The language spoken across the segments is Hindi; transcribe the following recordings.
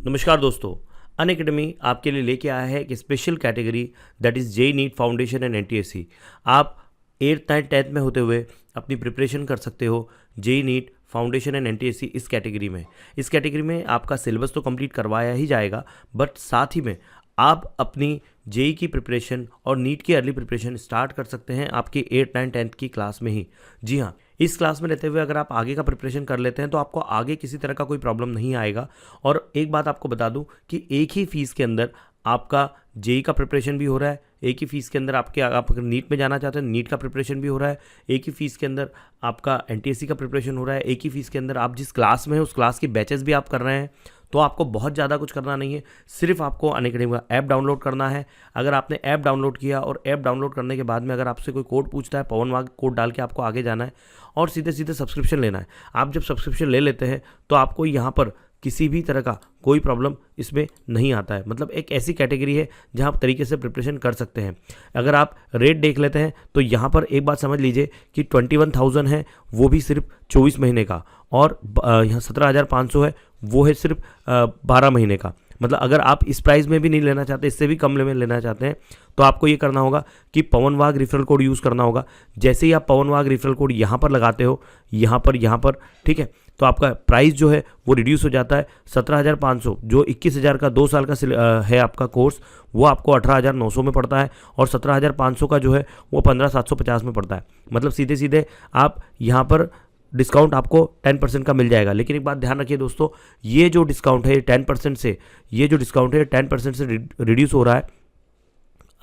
नमस्कार दोस्तों, अनअकैडमी आपके लिए लेके आया है एक special category that is JEE NEET foundation and NTSC. आप 8th 9th 10th में होते हुए अपनी प्रिपरेशन कर सकते हो JEE NEET foundation and NTSC इस कैटेगरी में। इस कैटेगरी में आपका सिलेबस तो कंप्लीट करवाया ही जाएगा, बट साथ ही में आप अपनी जेईई की प्रिपरेशन और नीट की अर्ली प्रिपरेशन स्टार्ट कर सकते हैं आपकी 8th 9th 10th की क्लास में ही। जी हाँ, इस क्लास में रहते हुए अगर आप आगे का प्रिपरेशन कर लेते हैं तो आपको आगे किसी तरह का कोई प्रॉब्लम नहीं आएगा। और एक बात आपको बता दूं कि एक ही फीस के अंदर आपका जेईई का प्रिपरेशन भी हो रहा है, एक ही फीस के अंदर आप अगर नीट में जाना चाहते हैं नीट का प्रिपरेशन भी हो रहा है, एक ही फीस के अंदर आपका एनटीएससी का प्रिपरेशन हो रहा है, एक ही फीस के अंदर आप जिस क्लास में है उस क्लास की बैचेस भी आप कर रहे हैं। तो आपको बहुत ज़्यादा कुछ करना नहीं है, सिर्फ आपको अनअकैडमी का ऐप डाउनलोड करना है। अगर आपने ऐप डाउनलोड किया और ऐप डाउनलोड करने के बाद में अगर आपसे कोई कोड पूछता है, पवन वाघ कोड डाल के आपको आगे जाना है और सीधे सीधे सब्सक्रिप्शन लेना है। आप जब सब्सक्रिप्शन ले लेते हैं तो आपको यहाँ पर किसी भी तरह का कोई प्रॉब्लम इसमें नहीं आता है। मतलब एक ऐसी कैटेगरी है जहाँ आप तरीके से प्रिपरेशन कर सकते हैं। अगर आप रेट देख लेते हैं तो यहाँ पर एक बात समझ लीजिए कि 21,000 है वो भी सिर्फ 24 महीने का, और यहाँ 17,500 है वो है सिर्फ 12 महीने का। मतलब अगर आप इस प्राइस में भी नहीं लेना चाहते, इससे भी कम में लेना चाहते हैं, तो आपको ये करना होगा कि पवन वाघ रेफरल कोड यूज़ करना होगा। जैसे ही आप पवन वाघ रेफरल कोड यहाँ पर लगाते हो, यहाँ पर ठीक है, तो आपका प्राइस जो है वो रिड्यूस हो जाता है। 17,500 जो 21,000 का 2 साल का है आपका कोर्स, वो आपको 18,900 में पड़ता है, और 17,500 का जो है वो 15,750 में पड़ता है। मतलब सीधे सीधे आप यहाँ पर डिस्काउंट आपको 10% का मिल जाएगा। लेकिन एक बात ध्यान रखिए दोस्तों, ये जो डिस्काउंट है 10% से, ये जो डिस्काउंट है 10% से रिड्यूस हो रहा है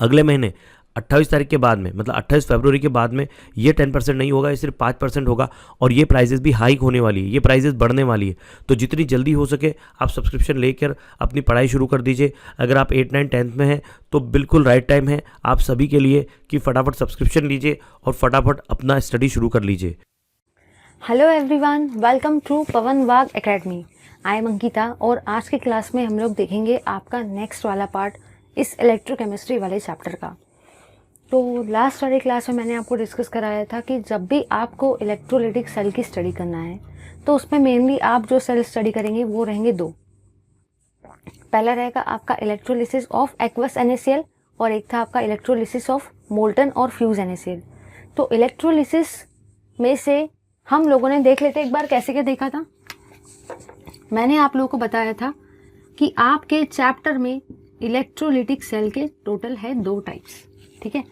अगले महीने 28 तारीख के बाद में, मतलब 28 फरवरी के बाद में ये 10% नहीं होगा, ये सिर्फ 5% होगा। और ये प्राइजेस भी हाइक होने वाली है, ये प्राइजेस बढ़ने वाली है। तो जितनी जल्दी हो सके आप सब्सक्रिप्शन लेकर अपनी पढ़ाई शुरू कर दीजिए। अगर आप 8th 9th 10th में हैं तो बिल्कुल राइट टाइम है आप सभी के लिए कि फटाफट सब्सक्रिप्शन लीजिए और फटाफट अपना स्टडी शुरू कर लीजिए। Hello everyone, welcome to Pavan Wagh academy. I am Ankita और आज की क्लास में हम लोग देखेंगे आपका नेक्स्ट वाला पार्ट इस इलेक्ट्रोकेमिस्ट्री वाले चैप्टर का। तो लास्ट वाली क्लास में मैंने आपको डिस्कस कराया था कि जब भी आपको इलेक्ट्रोलाइटिक सेल की स्टडी करना है तो उसमें मेनली आप जो सेल स्टडी करेंगे वो रहेंगे दो। पहला रहेगा आपका इलेक्ट्रोलिसिस ऑफ एक्वस NaCl और एक था आपका इलेक्ट्रोलिसिस ऑफ मोल्टन और फ्यूज NaCl। तो इलेक्ट्रोलिसिस में से हम लोगों ने देख लेते एक बार कैसे क्या देखा था। मैंने आप लोगों को बताया था कि आपके चैप्टर में इलेक्ट्रोलिटिक सेल के टोटल है 2 टाइप्स, ठीक है।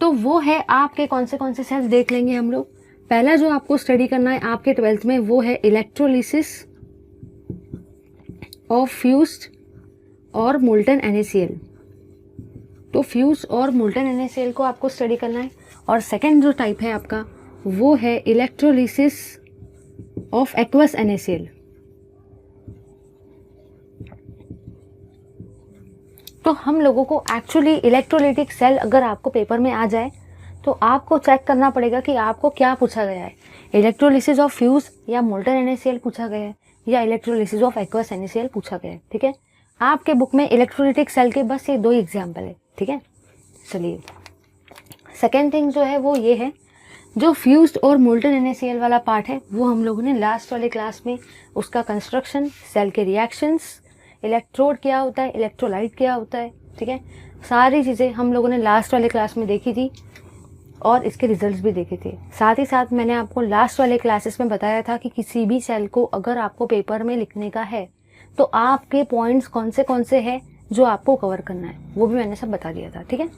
तो वो है आपके कौन से सेल्स देख लेंगे हम लोग। पहला जो आपको स्टडी करना है आपके 12th में वो है इलेक्ट्रोलिसिस ऑफ फ्यूज्ड और मोल्टन NaCl। तो फ्यूज और मोल्टन NaCl को आपको स्टडी करना है। और सेकेंड जो टाइप है आपका वो है इलेक्ट्रोलिसिस ऑफ एक्वस NaCl। तो हम लोगों को एक्चुअली इलेक्ट्रोलाइटिक सेल अगर आपको पेपर में आ जाए तो आपको चेक करना पड़ेगा कि आपको क्या पूछा गया है, इलेक्ट्रोलिसिस ऑफ फ्यूज या मोल्टन NaCl पूछा गया है या इलेक्ट्रोलिसिस ऑफ एक्वस NaCl पूछा गया है, ठीक है। आपके बुक में इलेक्ट्रोलाइटिक सेल के बस ये 2 एग्जाम्पल है, ठीक है। चलिए, सेकेंड थिंग जो है वो ये है, जो फ्यूज्ड और मोल्टन NaCl वाला पार्ट है वो हम लोगों ने लास्ट वाले क्लास में उसका कंस्ट्रक्शन, सेल के रिएक्शंस, इलेक्ट्रोड क्या होता है, इलेक्ट्रोलाइट क्या होता है, ठीक है, सारी चीज़ें हम लोगों ने लास्ट वाले क्लास में देखी थी और इसके रिजल्ट्स भी देखे थे। साथ ही साथ मैंने आपको लास्ट वाले क्लासेस में बताया था कि किसी भी सेल को अगर आपको पेपर में लिखने का है तो आपके पॉइंट्स कौन से हैं जो आपको कवर करना है, वो भी मैंने सब बता दिया था, ठीक है।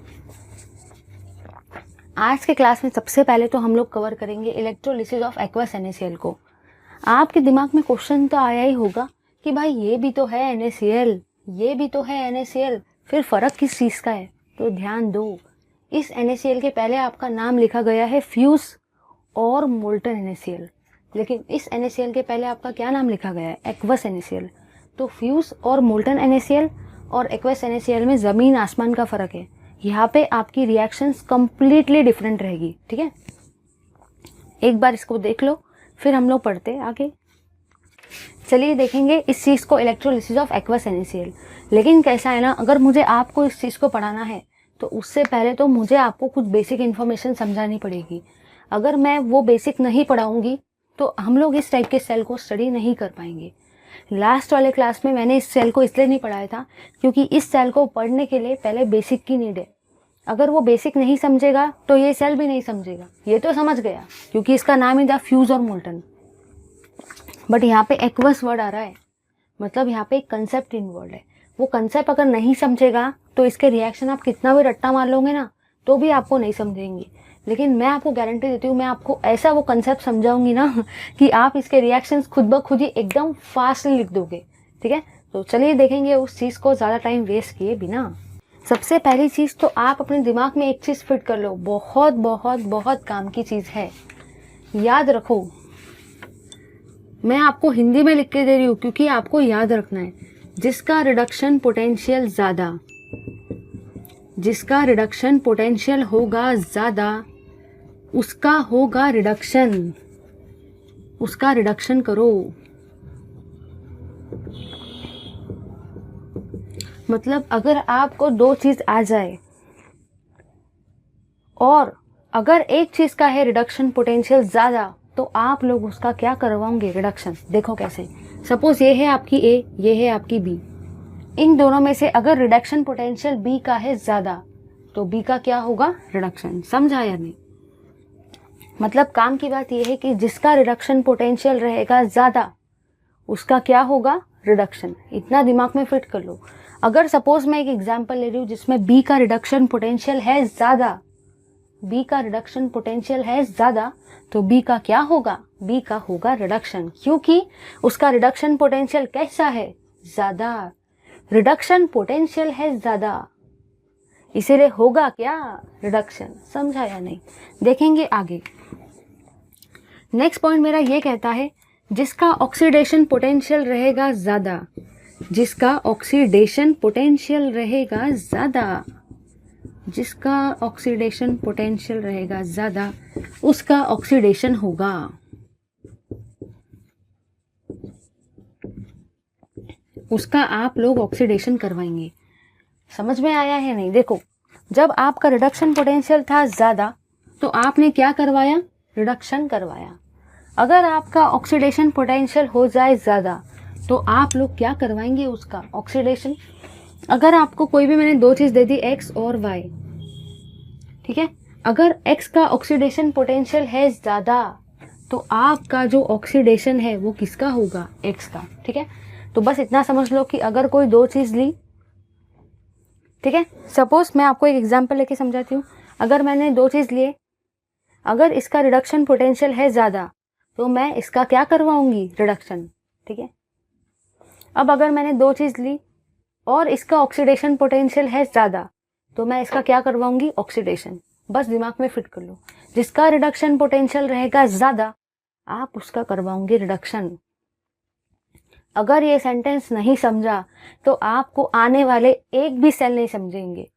आज के क्लास में सबसे पहले तो हम लोग कवर करेंगे इलेक्ट्रोलिसिस ऑफ एक्वस NaCl को। आपके दिमाग में क्वेश्चन तो आया ही होगा कि भाई ये भी तो है NaCl, ये भी तो है NaCl, फिर फ़र्क किस चीज़ का है। तो ध्यान दो, इस NaCl के पहले आपका नाम लिखा गया है फ्यूज और मोल्टन NaCl, लेकिन इस NaCl के पहले आपका क्या नाम लिखा गया है, एक्वस NaCl। तो फ्यूज और मोल्टन NaCl और एक्वस NaCl में ज़मीन आसमान का फ़र्क है। यहाँ पे आपकी रिएक्शंस कंप्लीटली डिफरेंट रहेगी, ठीक है। एक बार इसको देख लो, फिर हम लोग पढ़ते हैं आगे। चलिए देखेंगे इस चीज़ को, इलेक्ट्रोलिसिस ऑफ एक्वस NaCl। लेकिन कैसा है ना, अगर मुझे आपको इस चीज़ को पढ़ाना है तो उससे पहले तो मुझे आपको कुछ बेसिक इन्फॉर्मेशन समझानी पड़ेगी। अगर मैं वो बेसिक नहीं पढ़ाऊंगी तो हम लोग इस टाइप के सेल को स्टडी नहीं कर पाएंगे। लास्ट वाले क्लास में मैंने इस सेल को इसलिए नहीं पढ़ाया था क्योंकि इस सेल को पढ़ने के लिए पहले बेसिक की नीड है। अगर वो बेसिक नहीं समझेगा तो ये सेल भी नहीं समझेगा। ये तो समझ गया क्योंकि इसका नाम ही था फ्यूज और मोल्टन, बट यहाँ पे एक्वस वर्ड आ रहा है, मतलब यहाँ पे एक कंसेप्ट इन्वॉल्व है। वो कंसेप्ट अगर नहीं समझेगा तो इसके रिएक्शन आप कितना भी रट्टा मार लोगे ना तो भी आपको नहीं समझेंगे। लेकिन मैं आपको गारंटी देती हूँ, मैं आपको ऐसा वो कंसेप्ट समझाऊंगी ना कि आप इसके रिएक्शंस खुद ब खुद ही एकदम फास्टली लिख दोगे। ठीक है, तो चलिए देखेंगे उस चीज़ को ज़्यादा टाइम वेस्ट किए बिना। सबसे पहली चीज़ तो आप अपने दिमाग में एक चीज़ फिट कर लो, बहुत बहुत बहुत काम की चीज़ है, याद रखो। मैं आपको हिंदी में लिख के दे रही हूँ क्योंकि आपको याद रखना है। जिसका रिडक्शन पोटेंशियल ज़्यादा, जिसका रिडक्शन पोटेंशियल होगा ज़्यादा उसका होगा रिडक्शन, उसका रिडक्शन करो। मतलब अगर आपको दो चीज़ आ जाए और अगर एक चीज़ का है रिडक्शन पोटेंशियल ज़्यादा तो आप लोग उसका क्या करवाओगे, रिडक्शन। देखो कैसे, सपोज ये है आपकी ए, ये है आपकी बी। इन दोनों में से अगर रिडक्शन पोटेंशियल बी का है ज़्यादा तो बी का क्या होगा, रिडक्शन। समझा या नहीं? मतलब काम की बात यह है कि जिसका रिडक्शन पोटेंशियल रहेगा ज़्यादा उसका क्या होगा, रिडक्शन। इतना दिमाग में फिट कर लो। अगर सपोज मैं एक एग्जांपल ले रही हूँ जिसमें बी का रिडक्शन पोटेंशियल है ज़्यादा, बी का रिडक्शन पोटेंशियल है ज़्यादा तो बी का क्या होगा, बी का होगा रिडक्शन, क्योंकि उसका रिडक्शन पोटेंशियल कैसा है, ज़्यादा। रिडक्शन पोटेंशियल है ज़्यादा, इसीलिए होगा क्या, रिडक्शन। समझा या नहीं? देखेंगे आगे। नेक्स्ट पॉइंट मेरा ये कहता है जिसका ऑक्सीडेशन पोटेंशियल रहेगा ज़्यादा, जिसका ऑक्सीडेशन पोटेंशियल रहेगा ज़्यादा, जिसका ऑक्सीडेशन पोटेंशियल रहेगा ज़्यादा उसका ऑक्सीडेशन होगा। उसका आप लोग ऑक्सीडेशन करवाएंगे। समझ में आया है नहीं? देखो, जब आपका रिडक्शन पोटेंशियल था ज़्यादा तो आपने क्या करवाया, रिडक्शन करवाया। अगर आपका ऑक्सीडेशन पोटेंशियल हो जाए ज़्यादा तो आप लोग क्या करवाएंगे, उसका ऑक्सीडेशन। अगर आपको कोई भी मैंने दो चीज़ दे दी, एक्स और वाई, ठीक है, अगर एक्स का ऑक्सीडेशन पोटेंशियल है ज़्यादा तो आपका जो ऑक्सीडेशन है वो किसका होगा, एक्स का। ठीक है, तो बस इतना समझ लो कि अगर कोई दो चीज़ ली, ठीक है, सपोज मैं आपको एक एग्जांपल लेके समझाती हूँ। अगर मैंने दो चीज़ लिए, अगर इसका रिडक्शन पोटेंशियल है ज़्यादा तो मैं इसका क्या करवाऊंगी, रिडक्शन। ठीक है, अब अगर मैंने दो चीज़ ली और इसका ऑक्सीडेशन पोटेंशियल है ज़्यादा तो मैं इसका क्या करवाऊंगी, ऑक्सीडेशन। बस दिमाग में फिट कर लो, जिसका रिडक्शन पोटेंशियल रहेगा ज़्यादा आप उसका करवाओगे रिडक्शन। अगर ये सेंटेंस नहीं समझा तो आपको आने वाले एक भी सेल नहीं समझेंगे।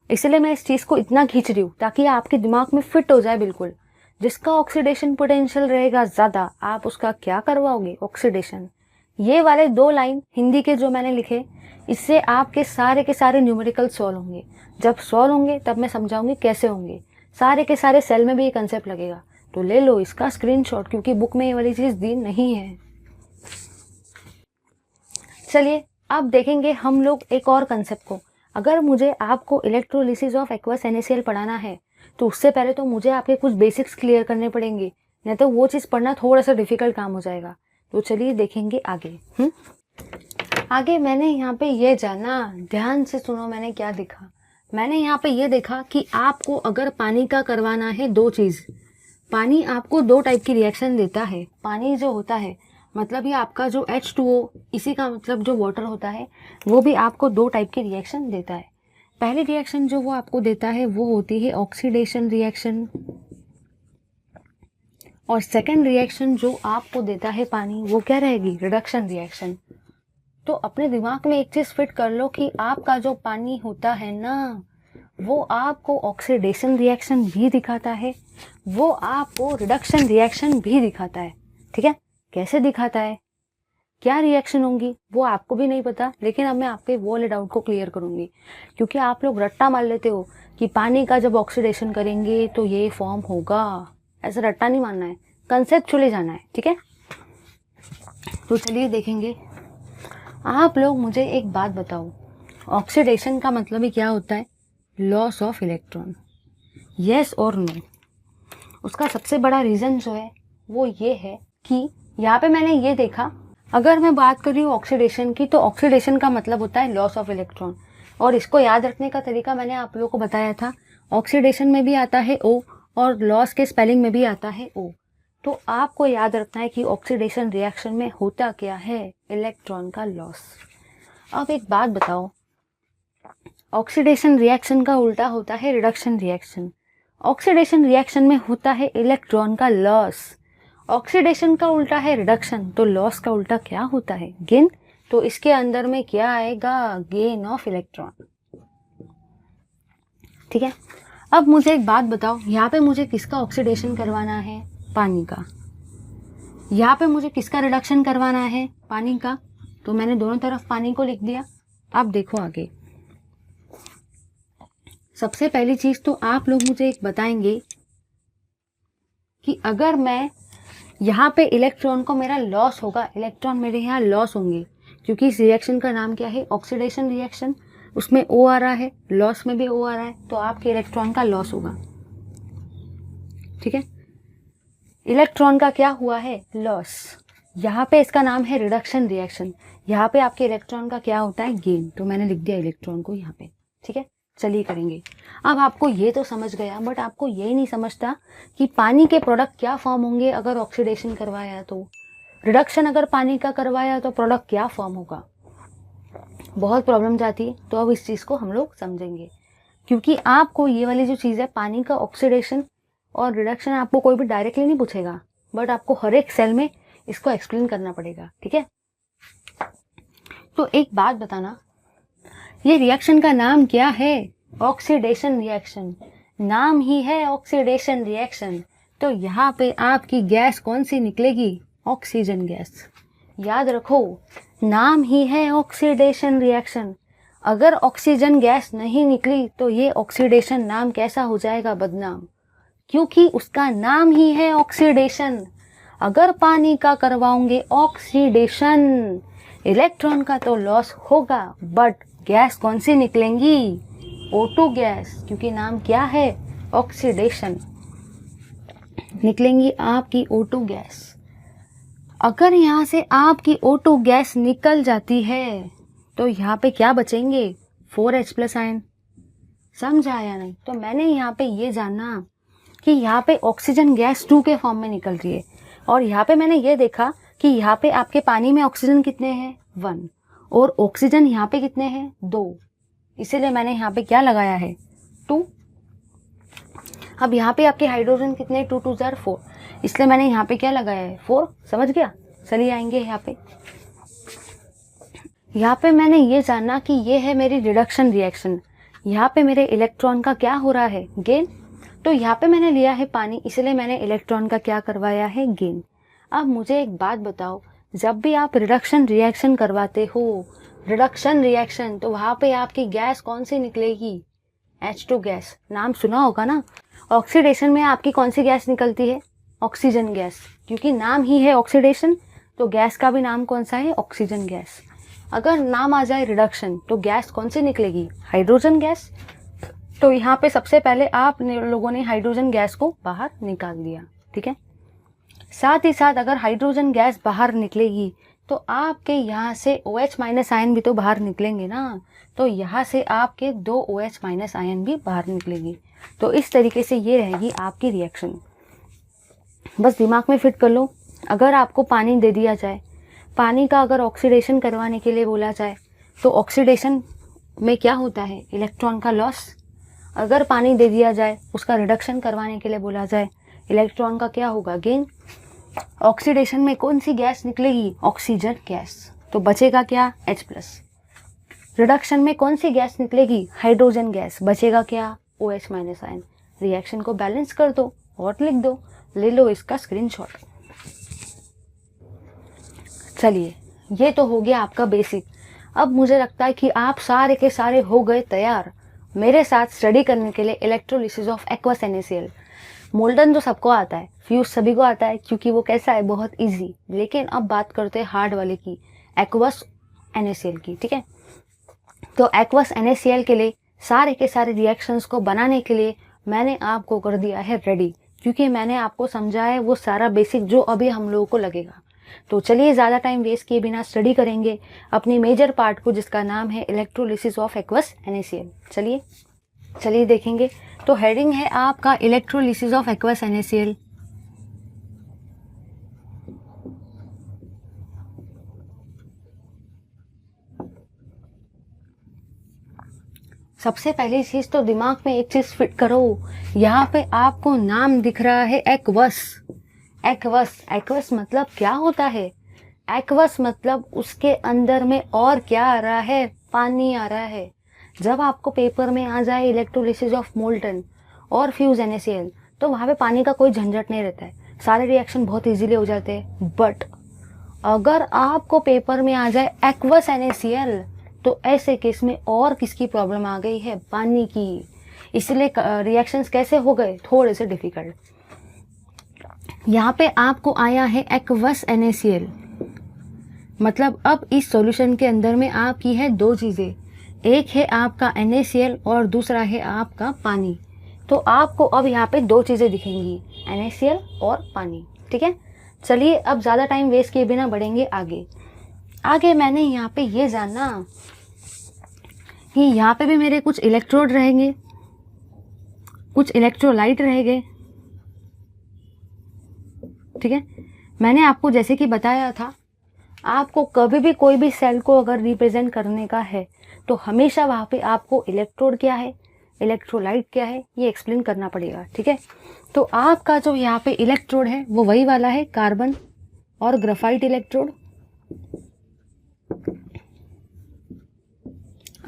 इसलिए मैं इस चीज़ को इतना खींच रही हूँ ताकि आपके दिमाग में फिट हो जाए बिल्कुल। जिसका ऑक्सीडेशन पोटेंशियल रहेगा ज़्यादा आप उसका क्या करवाओगे, ऑक्सीडेशन। ये वाले दो लाइन हिंदी के जो मैंने लिखे, इससे आपके सारे के सारे न्यूमेरिकल सॉल्व होंगे। जब सॉल्व होंगे तब मैं समझाऊंगी कैसे होंगे। सारे के सारे सेल में भी ये कंसेप्ट लगेगा, तो ले लो इसका स्क्रीनशॉट क्योंकि बुक में ये वाली चीज़ दी नहीं है। चलिए अब देखेंगे हम लोग एक और कंसेप्ट को। अगर मुझे आपको इलेक्ट्रोलिसिस ऑफ एक्वस NaCl पढ़ाना है तो उससे पहले तो मुझे आपके कुछ बेसिक्स क्लियर करने पड़ेंगे, नहीं तो वो चीज़ पढ़ना थोड़ा सा डिफिकल्ट काम हो जाएगा। तो चलिए देखेंगे आगे। आगे मैंने यहाँ पे ये जाना, ध्यान से सुनो मैंने क्या देखा। मैंने यहाँ पे ये देखा कि आपको अगर पानी का करवाना है दो चीज़, पानी आपको दो टाइप की रिएक्शन देता है। पानी जो होता है मतलब ये आपका जो H2O, इसी का मतलब जो वाटर होता है, वो भी आपको दो टाइप की रिएक्शन देता है। पहली रिएक्शन जो वो आपको देता है वो होती है ऑक्सीडेशन रिएक्शन, और सेकंड रिएक्शन जो आपको देता है पानी वो क्या रहेगी, रिडक्शन रिएक्शन। तो अपने दिमाग में एक चीज़ फिट कर लो कि आपका जो पानी होता है ना वो आपको ऑक्सीडेशन रिएक्शन भी दिखाता है, वो आपको रिडक्शन रिएक्शन भी दिखाता है। ठीक है, कैसे दिखाता है, क्या रिएक्शन होंगी वो आपको भी नहीं पता, लेकिन अब मैं आपके वो वाले डाउट को क्लियर करूंगी। क्योंकि आप लोग रट्टा मार लेते हो कि पानी का जब ऑक्सीडेशन करेंगे तो ये फॉर्म होगा। ऐसा रट्टा नहीं मानना है, कंसेप्चुअली जाना है। ठीक है, तो चलिए देखेंगे। आप लोग मुझे एक बात बताओ, ऑक्सीडेशन का मतलब ही क्या होता है? Loss of electron. यस और नो? उसका सबसे बड़ा रीज़न जो है वो ये है कि यहाँ पे मैंने ये देखा, अगर मैं बात कर रही हूँ ऑक्सीडेशन की, तो ऑक्सीडेशन का मतलब होता है लॉस ऑफ इलेक्ट्रॉन। और इसको याद रखने का तरीका मैंने आप लोगों को बताया था, ऑक्सीडेशन में भी आता है ओ और लॉस के स्पेलिंग में भी आता है ओ। तो आपको याद रखना है कि ऑक्सीडेशन रिएक्शन में होता क्या है? इलेक्ट्रॉन का लॉस। अब एक बात बताओ, ऑक्सीडेशन रिएक्शन का उल्टा होता है रिडक्शन रिएक्शन। ऑक्सीडेशन रिएक्शन में होता है इलेक्ट्रॉन का लॉस। ऑक्सीडेशन का उल्टा है रिडक्शन, तो लॉस का उल्टा क्या होता है? गेन। तो इसके अंदर में क्या आएगा? Gain of electron. ठीक है। अब मुझे एक बात बताओ, यहाँ पे मुझे किसका ऑक्सीडेशन करवाना है? पानी का। यहाँ पे मुझे किसका रिडक्शन करवाना है? पानी का। तो मैंने दोनों तरफ पानी को लिख दिया। अब देखो आगे, सबसे पहली चीज तो आप लोग मुझे एक बताएंगे कि अगर मैं यहाँ पे इलेक्ट्रॉन को मेरा लॉस होगा, इलेक्ट्रॉन मेरे यहाँ लॉस होंगे, क्योंकि इस रिएक्शन का नाम क्या है? Oxidation reaction. उसमें ओ आ रहा है, लॉस में भी ओ आ रहा है, तो आपके इलेक्ट्रॉन का लॉस होगा। ठीक है, इलेक्ट्रॉन का क्या हुआ है? लॉस। यहाँ पे इसका नाम है रिडक्शन रिएक्शन। यहाँ पे आपके इलेक्ट्रॉन का क्या होता है? गेन। तो मैंने लिख दिया इलेक्ट्रॉन को यहाँ पे। ठीक है, चलिए करेंगे। अब आपको ये तो समझ गया, बट आपको यही नहीं समझता कि पानी के प्रोडक्ट क्या फॉर्म होंगे अगर ऑक्सीडेशन करवाया तो, रिडक्शन अगर पानी का करवाया तो प्रोडक्ट क्या फॉर्म होगा। बहुत प्रॉब्लम जाती है। तो अब इस चीज़ को हम लोग समझेंगे, क्योंकि आपको ये वाली जो चीज़ है, पानी का ऑक्सीडेशन और रिडक्शन, आपको कोई भी डायरेक्टली नहीं पूछेगा, बट आपको हर एक सेल में इसको एक्सप्लेन करना पड़ेगा। ठीक है, तो एक बात बताना, ये रिएक्शन का नाम क्या है? Oxidation reaction. नाम ही है ऑक्सीडेशन रिएक्शन। तो यहाँ पे आपकी गैस कौन सी निकलेगी? Oxygen gas. याद रखो, नाम ही है ऑक्सीडेशन रिएक्शन। अगर ऑक्सीजन गैस नहीं निकली तो ये ऑक्सीडेशन नाम कैसा हो जाएगा? बदनाम, क्योंकि उसका नाम ही है ऑक्सीडेशन। अगर पानी का करवाओगे ऑक्सीडेशन, इलेक्ट्रॉन का तो लॉस होगा, बट गैस कौन सी निकलेंगी? O2 गैस, क्योंकि नाम क्या है? ऑक्सीडेशन। निकलेंगी आपकी O2 गैस। अगर यहाँ से आपकी O2 गैस निकल जाती है तो यहाँ पे क्या बचेंगे? 4H+ ion. समझ आया नहीं? तो मैंने यहाँ पे ये जानना कि यहाँ पे ऑक्सीजन गैस 2 के फॉर्म में निकल रही है, और यहाँ पे मैंने ये देखा कि यहाँ पे आपके पानी में ऑक्सीजन कितने हैं? 1, और ऑक्सीजन यहाँ पे कितने हैं? 2। इसीलिए मैंने यहाँ पे क्या लगाया है? 2। अब यहाँ पे आपके हाइड्रोजन कितने? 2 2 4, इसलिए मैंने यहाँ पे क्या लगाया है? 4। समझ गया? चलिए आएंगे यहाँ पे। यहाँ पे मैंने ये जाना कि ये है मेरी रिडक्शन रिएक्शन। यहाँ पे मेरे इलेक्ट्रॉन का क्या हो रहा है? गेन। तो यहाँ पे मैंने लिया है पानी, इसलिए मैंने इलेक्ट्रॉन का क्या करवाया है? गेन। अब मुझे एक बात बताओ, जब भी आप रिडक्शन रिएक्शन करवाते हो, रिडक्शन रिएक्शन, तो वहाँ पे आपकी गैस कौन सी निकलेगी? H2 gas. नाम सुना होगा ना। ऑक्सीडेशन में आपकी कौन सी गैस निकलती है? Oxygen gas. क्योंकि नाम ही है ऑक्सीडेशन, तो गैस का भी नाम कौन सा है? Oxygen gas. अगर नाम आ जाए रिडक्शन, तो गैस कौन सी निकलेगी? Hydrogen gas. तो यहाँ पे सबसे पहले आप लोगों ने हाइड्रोजन गैस को बाहर निकाल दिया। ठीक है, साथ ही साथ अगर हाइड्रोजन गैस बाहर निकलेगी तो आपके यहाँ से OH- आयन भी तो बाहर निकलेंगे ना। तो यहाँ से आपके 2 OH- आयन भी बाहर निकलेंगे। तो इस तरीके से ये रहेगी आपकी रिएक्शन। बस दिमाग में फिट कर लो, अगर आपको पानी दे दिया जाए, पानी का अगर ऑक्सीडेशन करवाने के लिए बोला जाए, तो ऑक्सीडेशन में क्या होता है? इलेक्ट्रॉन का लॉस। अगर पानी दे दिया जाए, उसका रिडक्शन करवाने के लिए बोला जाए, इलेक्ट्रॉन का क्या होगा? गेन। ऑक्सीडेशन में कौन सी गैस निकलेगी? Oxygen gas. तो बचेगा क्या? H+। रिडक्शन में कौन सी गैस निकलेगी? Hydrogen gas. बचेगा क्या? OH- ion. रिएक्शन को बैलेंस कर दो और लिख दो। ले लो इसका स्क्रीनशॉट। चलिए, ये तो हो गया आपका बेसिक। अब मुझे लगता है कि आप सारे के सारे हो गए तैयार मेरे साथ स्टडी करने के लिए इलेक्ट्रोलिसिस ऑफ एक्वस NaCl। मोल्डन तो सबको आता है, फ्यूज सभी को आता है, क्योंकि वो कैसा है? बहुत इजी। लेकिन अब बात करते हैं हार्ड वाले की, एक्वस NaCl की, ठीक है। तो एक्वस NaCl के लिए सारे के सारे रिएक्शंस को बनाने के लिए मैंने आपको कर दिया है रेडी, क्योंकि मैंने आपको समझाया है वो सारा बेसिक जो अभी हम लोगों को लगेगा। तो चलिए ज़्यादा टाइम वेस्ट किए बिना स्टडी करेंगे अपनी मेजर पार्ट को, जिसका नाम है इलेक्ट्रोलिसिस ऑफ एक्वस NaCl। चलिए देखेंगे। तो हेडिंग है आपका इलेक्ट्रोलिसिस ऑफ एक्वस NaCl। सबसे पहली चीज तो दिमाग में एक चीज फिट करो, यहाँ पे आपको नाम दिख रहा है एक्वस। एक्वस मतलब क्या होता है? एक्वस मतलब उसके अंदर में और क्या आ रहा है? पानी आ रहा है। जब आपको पेपर में आ जाए इलेक्ट्रोलिसिस ऑफ मोल्टन और फ्यूज NaCl, तो वहाँ पे पानी का कोई झंझट नहीं रहता है, सारे रिएक्शन बहुत इजीली हो जाते हैं। बट अगर आपको पेपर में आ जाए एक्वस NaCl, तो ऐसे केस में और किसकी प्रॉब्लम आ गई है? पानी की। इसलिए रिएक्शंस कैसे हो गए? थोड़े से डिफिकल्ट। यहाँ पे आपको आया है एक्वस NaCl, मतलब अब इस सॉल्यूशन के अंदर में आपकी है दो चीज़ें, एक है आपका NaCl और दूसरा है आपका पानी। तो आपको अब यहाँ पे दो चीज़ें दिखेंगी, NaCl और पानी, ठीक है। चलिए अब ज़्यादा टाइम वेस्ट किए बिना बढ़ेंगे आगे मैंने यहाँ पे ये जानना कि यहाँ पे भी मेरे कुछ इलेक्ट्रोड रहेंगे, कुछ इलेक्ट्रोलाइट रहेंगे, ठीक है। मैंने आपको जैसे कि बताया था, आपको कभी भी कोई भी सेल को अगर रिप्रेजेंट करने का है तो हमेशा वहाँ पे आपको इलेक्ट्रोड क्या है, इलेक्ट्रोलाइट क्या है, ये एक्सप्लेन करना पड़ेगा, ठीक है। तो आपका जो यहाँ पे इलेक्ट्रोड है वो वही वाला है, कार्बन और ग्रेफाइट इलेक्ट्रोड।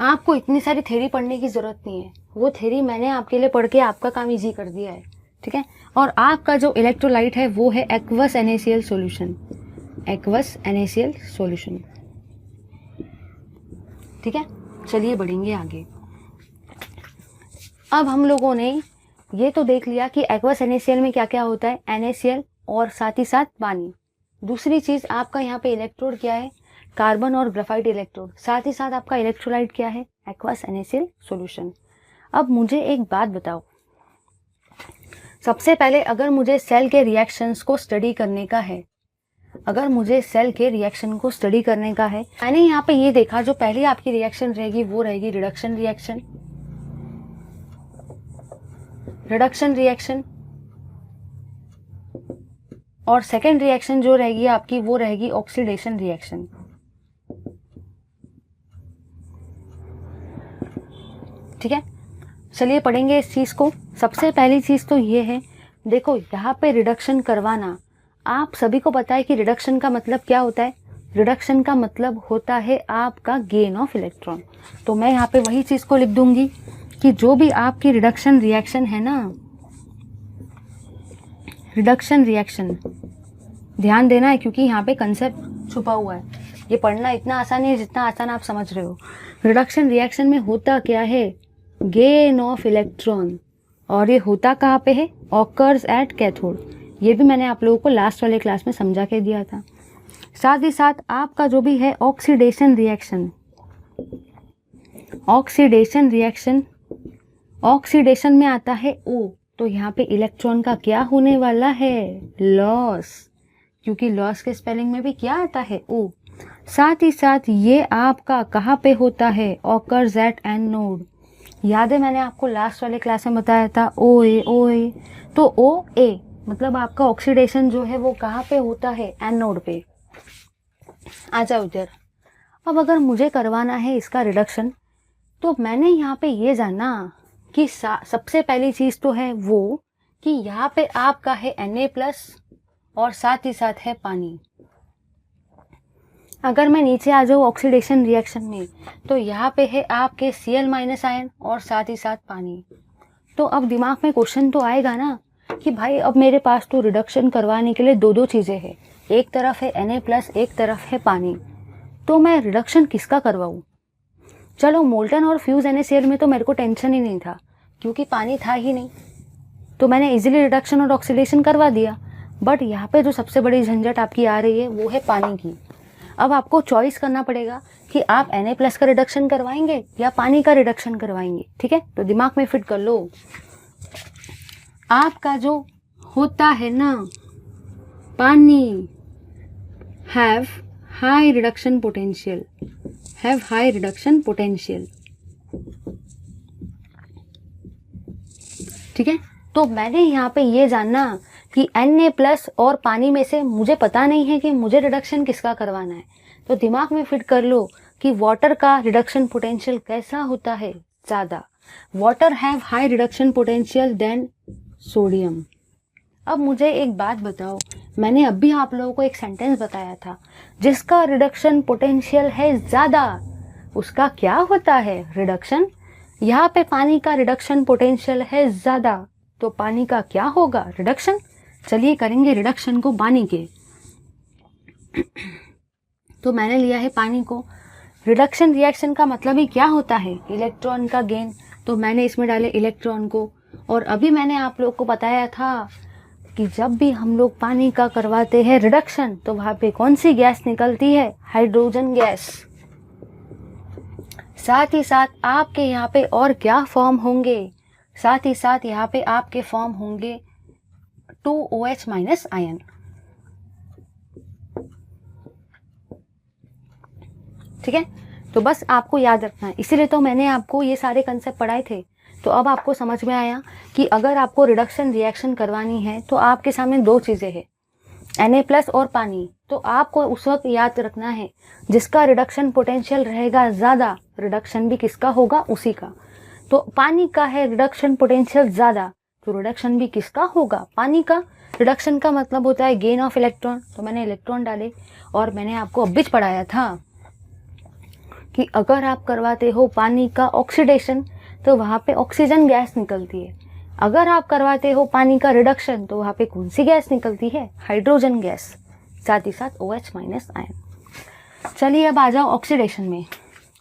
आपको इतनी सारी थ्योरी पढ़ने की ज़रूरत नहीं है, वो थ्योरी मैंने आपके लिए पढ़ के आपका काम इजी कर दिया है, ठीक है। और आपका जो इलेक्ट्रोलाइट है वो है aqueous NaCl solution, aqueous NaCl solution, ठीक है। चलिए बढ़ेंगे आगे। अब हम लोगों ने ये तो देख लिया कि एक्वस NaCl में क्या क्या होता है, NaCl और साथ ही साथ पानी। दूसरी चीज़ आपका यहाँ पे इलेक्ट्रोड क्या है, कार्बन और ग्रेफाइट इलेक्ट्रोड, साथ ही साथ आपका इलेक्ट्रोलाइट क्या है, एक्वस NaCl सॉल्यूशन। अब मुझे एक बात बताओ, सबसे पहले अगर मुझे सेल के रिएक्शंस को स्टडी करने का है, मैंने यहाँ पे ये देखा, जो पहली आपकी रिएक्शन रहेगी वो रहेगी रिडक्शन रिएक्शन, और सेकेंड रिएक्शन जो रहेगी आपकी वो रहेगी ऑक्सीडेशन रिएक्शन, ठीक है। चलिए पढ़ेंगे इस चीज़ को। सबसे पहली चीज़ तो ये है, देखो यहाँ पे रिडक्शन करवाना, आप सभी को पता है कि रिडक्शन का मतलब क्या होता है। रिडक्शन का मतलब होता है आपका गेन ऑफ इलेक्ट्रॉन। तो मैं यहाँ पे वही चीज़ को लिख दूंगी कि जो भी आपकी रिडक्शन रिएक्शन है ना, रिडक्शन रिएक्शन, ध्यान देना है क्योंकि यहाँ पे कंसेप्ट छुपा हुआ है, ये पढ़ना इतना आसान नहीं है जितना आसान आप समझ रहे हो। रिडक्शन रिएक्शन में होता क्या है, गेन ऑफ इलेक्ट्रॉन, और ये होता कहाँ पे है, ऑकर्स एट कैथोड। ये भी मैंने आप लोगों को लास्ट वाले क्लास में समझा के दिया था। साथ ही साथ आपका जो भी है ऑक्सीडेशन ऑक्सीडेशन में आता है O, तो यहाँ पे इलेक्ट्रॉन का क्या होने वाला है, लॉस, क्योंकि लॉस के स्पेलिंग में भी क्या आता है, O। साथ ही साथ ये आपका कहाँ पे होता है, ऑकर्स एट एनोड। याद है मैंने आपको लास्ट वाले क्लास में बताया था OA, तो OA मतलब आपका ऑक्सीडेशन जो है वो कहाँ पे होता है, एनोड पे। आ जाओ इधर। अब अगर मुझे करवाना है इसका रिडक्शन, तो मैंने यहाँ पे ये जाना कि सबसे पहली चीज़ तो है वो कि यहाँ पे आपका है Na+ और साथ ही साथ है पानी। अगर मैं नीचे आ जाऊँ ऑक्सीडेशन रिएक्शन में, तो यहाँ पे है आपके Cl- आयन और साथ ही साथ पानी। तो अब दिमाग में क्वेश्चन तो आएगा ना कि भाई अब मेरे पास तो रिडक्शन करवाने के लिए दो चीज़ें हैं, एक तरफ है Na+, एक तरफ है पानी, तो मैं रिडक्शन किसका करवाऊँ। चलो मोल्टन और फ्यूज NaCl में तो मेरे को टेंशन ही नहीं था क्योंकि पानी था ही नहीं, तो मैंने इजीली रिडक्शन और ऑक्सीडेशन करवा दिया। बट यहाँ पे जो सबसे बड़ी झंझट आपकी आ रही है वो है पानी की। अब आपको चॉइस करना पड़ेगा कि आप Na+ का रिडक्शन करवाएंगे या पानी का रिडक्शन करवाएंगे। ठीक है, तो दिमाग में फिट कर लो। आपका जो होता है ना पानी हैव हाई रिडक्शन पोटेंशियल, ठीक है। तो मैंने यहाँ पे ये जानना कि Na+ और पानी में से मुझे पता नहीं है कि मुझे रिडक्शन किसका करवाना है, तो दिमाग में फिट कर लो कि वाटर का रिडक्शन पोटेंशियल कैसा होता है, ज़्यादा। Water have high reduction potential than sodium. अब मुझे एक बात बताओ, मैंने अभी आप लोगों को एक सेंटेंस बताया था जिसका रिडक्शन पोटेंशियल है ज़्यादा, उसका क्या होता है, रिडक्शन। यहाँ पे पानी का रिडक्शन पोटेंशियल है ज़्यादा, तो पानी का क्या होगा, रिडक्शन। चलिए करेंगे रिडक्शन को पानी के। तो मैंने लिया है पानी को। रिडक्शन रिएक्शन का मतलब ही क्या होता है, इलेक्ट्रॉन का गेन, तो मैंने इसमें डाले इलेक्ट्रॉन को। और अभी मैंने आप लोग को बताया था कि जब भी हम लोग पानी का करवाते हैं रिडक्शन, तो वहाँ पे कौन सी गैस निकलती है, हाइड्रोजन गैस। साथ ही साथ आपके यहाँ पे और क्या फॉर्म होंगे, साथ ही साथ यहाँ पे आपके फॉर्म होंगे 2OH- आयन। ठीक है, तो बस आपको याद रखना है, इसीलिए तो मैंने आपको ये सारे कंसेप्ट पढ़ाए थे। तो अब आपको समझ में आया कि अगर आपको रिडक्शन रिएक्शन करवानी है तो आपके सामने दो चीज़ें हैं, Na+ और पानी। तो आपको उस वक्त याद रखना है जिसका रिडक्शन पोटेंशियल रहेगा ज़्यादा, रिडक्शन भी किसका होगा, उसी का। तो पानी का है रिडक्शन पोटेंशियल ज़्यादा, तो रिडक्शन भी किसका होगा, पानी का। रिडक्शन का मतलब होता है गेन ऑफ इलेक्ट्रॉन, तो मैंने इलेक्ट्रॉन डाले। और मैंने आपको अभी पढ़ाया था कि अगर आप करवाते हो पानी का ऑक्सीडेशन तो वहाँ पे ऑक्सीजन गैस निकलती है। अगर आप करवाते हो पानी का रिडक्शन तो वहाँ पे कौन सी गैस निकलती है, हाइड्रोजन गैस, साथ ही साथ OH- आयन। चलिए अब आ जाओ ऑक्सीडेशन में।